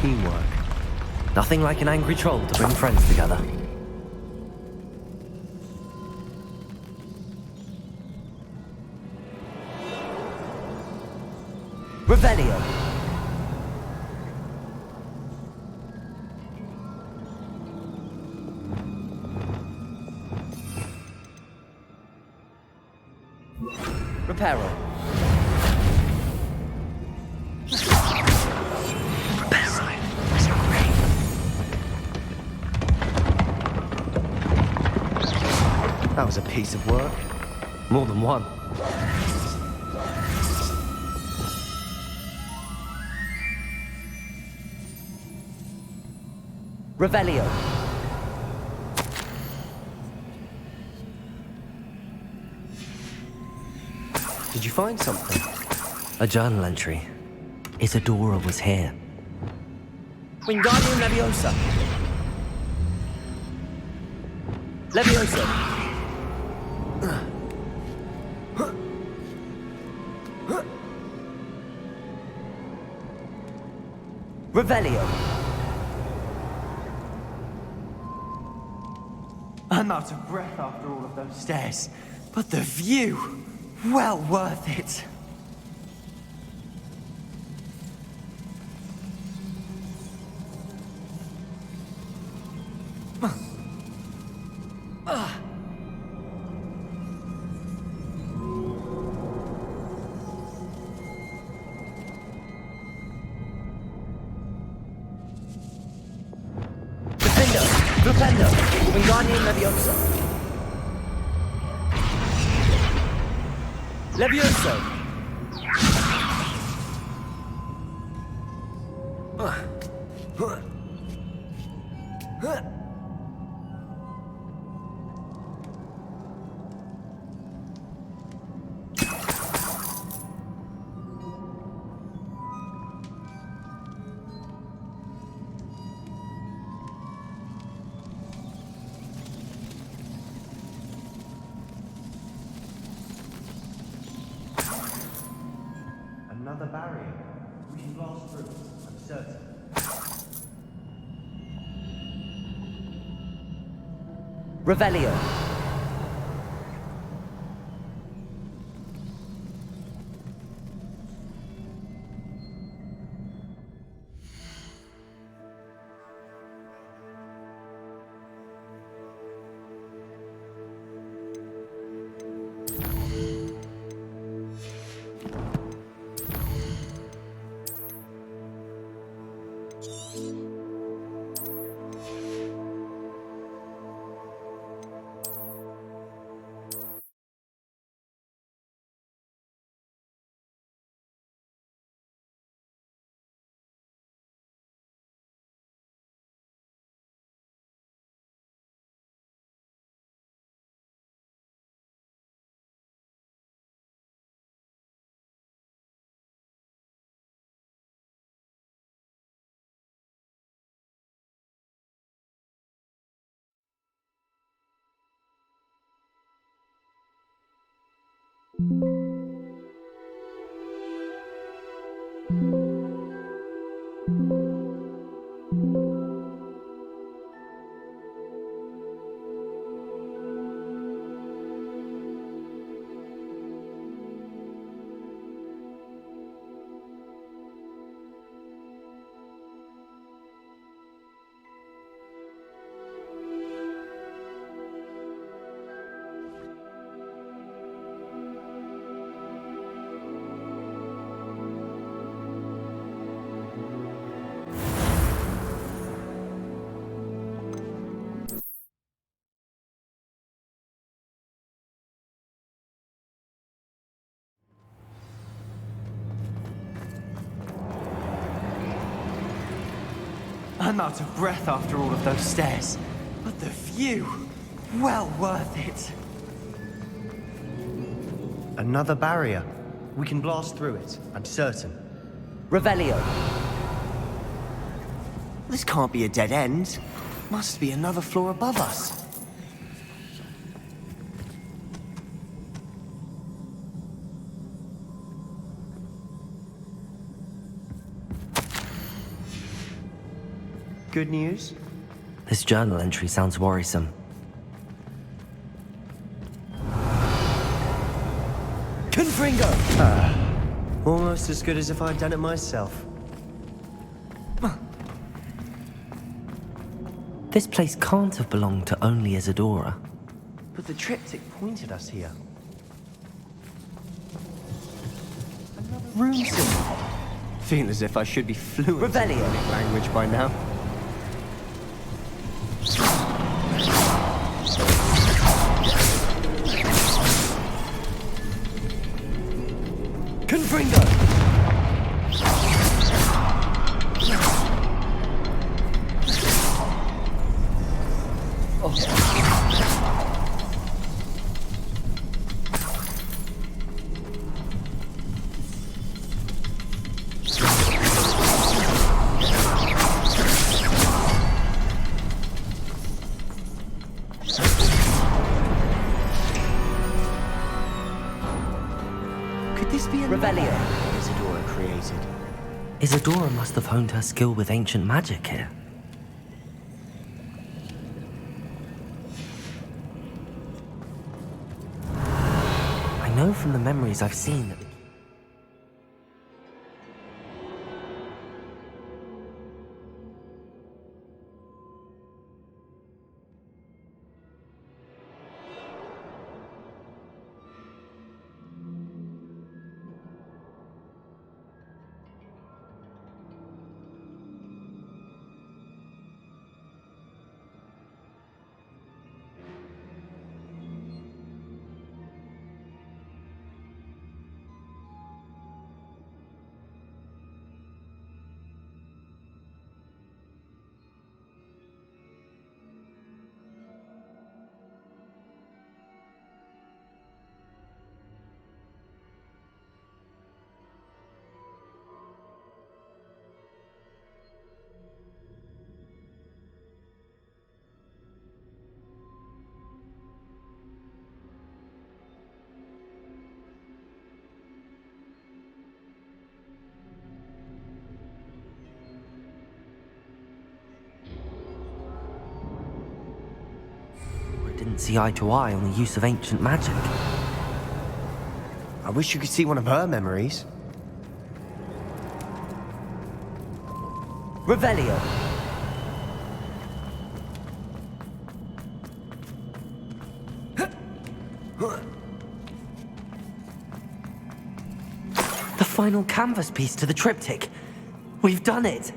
teamwork. Nothing like an angry troll to bring friends together. Revelio! Reparo. That was a piece of work. More than one. Revelio. Did you find something? A journal entry. Isadora was here. Wingardium Leviosa! Leviosa! Revelio! I'm out of breath after all of those stairs, but the view, well worth it. Flipendo! Wingardium Leviosa! Levioso! Another barrier. We can blast through, I'm certain. Revelio. I'm out of breath after all of those stairs, but the view, well worth it. Another barrier. We can blast through it, I'm certain. Revelio. This can't be a dead end. Must be another floor above us. good news? This journal entry sounds worrisome. Confringo! Almost as good as if I'd done it myself. This place can't have belonged to only Isadora. But the triptych pointed us here. Another room symbol. Feel as if I should be fluent in Runic language by now. Confringo! Could this be a Revelio. Isadora created? Isadora must have honed her skill with ancient magic here. I know from the memories I've seen that didn't see eye to eye on the use of ancient magic. I wish you could see one of her memories. Revelio. The final canvas piece to the triptych. We've done it.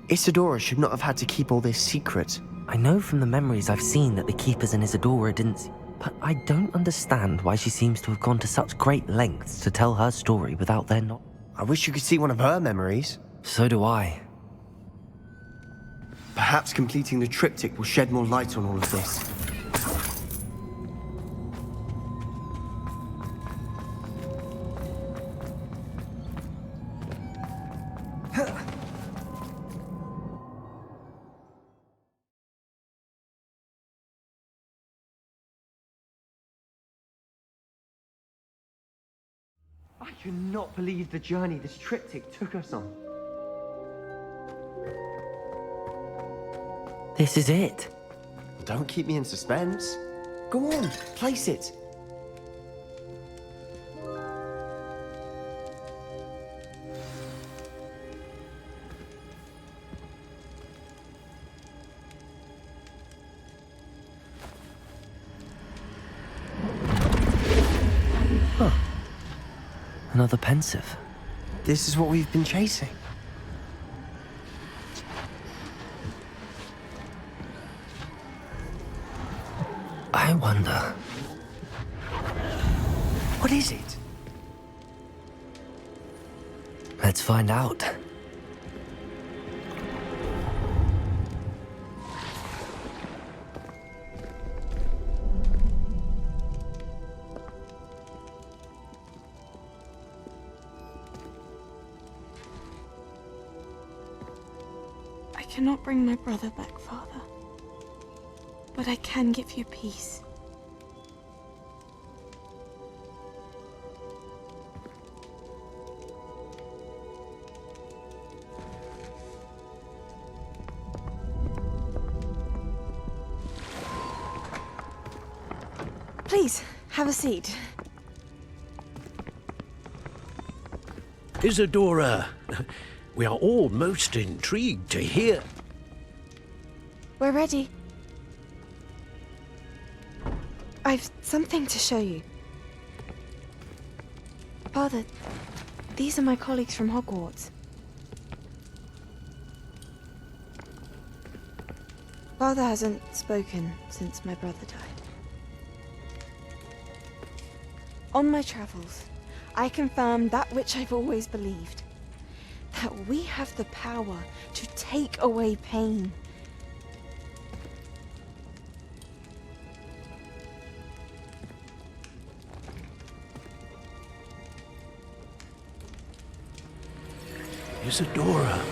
Isadora should not have had to keep all this secret. I know from the memories I've seen that the Keepers and Isadora didn't... But I don't understand why she seems to have gone to such great lengths to tell her story without their not... I wish you could see one of her memories. So do I. Perhaps completing the triptych will shed more light on all of this. I cannot believe the journey this triptych took us on. This is it. Don't keep me in suspense. Go on, place it. Huh. Another pensive. This is what we've been chasing. I wonder... What is it? Let's find out. I cannot bring my brother back, Father. But I can give you peace. Please, have a seat. Isadora, we are all most intrigued to hear. We're ready. I've something to show you. Father, these are my colleagues from Hogwarts. Father hasn't spoken since my brother died. On my travels, I confirmed that which I've always believed. That we have the power to take away pain. Isadora.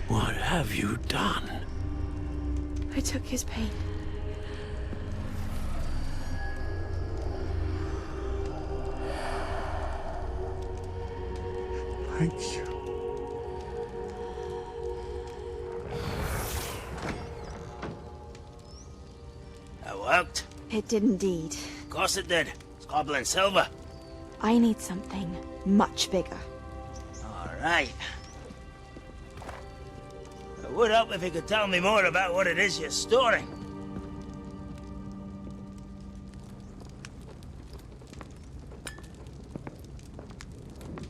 What have you done? I took his pain. Thank you. That worked? It did indeed. Of course it did. It's goblin silver. I need something much bigger. All right. It would help if you could tell me more about what it is you're storing.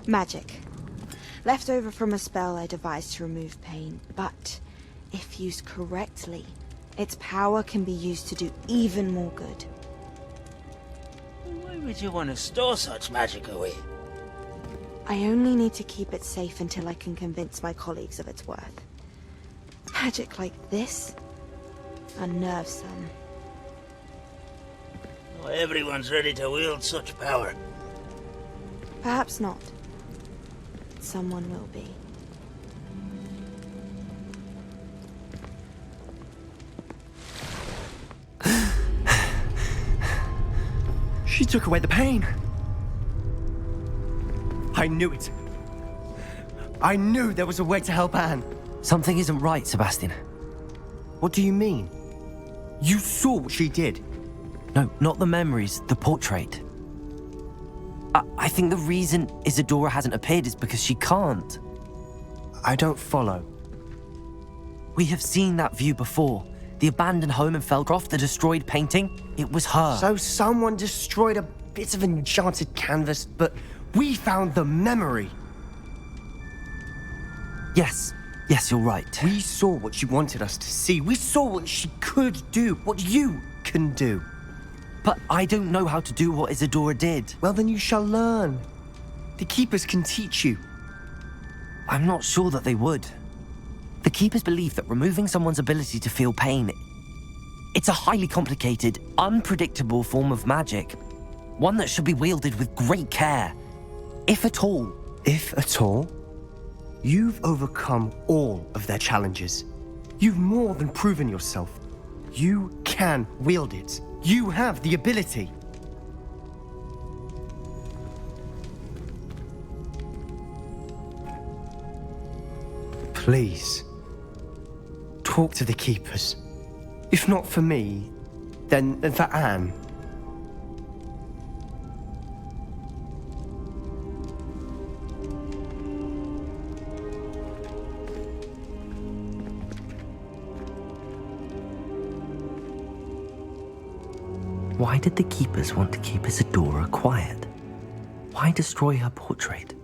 Magic. Left over from a spell I devised to remove pain, but if used correctly, its power can be used to do even more good. Why would you want to store such magic away? I only need to keep it safe until I can convince my colleagues of its worth. Magic like this unnerves some. Not everyone's ready to wield such power. Perhaps not. Someone will be. She took away the pain. I knew it. I knew there was a way to help Anne. Something isn't right, Sebastian. What do you mean? You saw what she did. No, not the memories, the portrait. I think the reason Isadora hasn't appeared is because she can't. I don't follow. We have seen that view before. The abandoned home in Felcroft, the destroyed painting, it was her. So someone destroyed a bit of enchanted canvas, but we found the memory. Yes, you're right. We saw what she wanted us to see. We saw what she could do, what you can do. But I don't know how to do what Isadora did. Well, then you shall learn. The Keepers can teach you. I'm not sure that they would. The Keepers believe that removing someone's ability to feel pain, it's a highly complicated, unpredictable form of magic. One that should be wielded with great care. If at all. If at all? You've overcome all of their challenges. You've more than proven yourself. You can wield it. You have the ability. Please, talk to the Keepers. If not for me, then for Anne. Why did the Keepers want to keep Isadora quiet? Why destroy her portrait?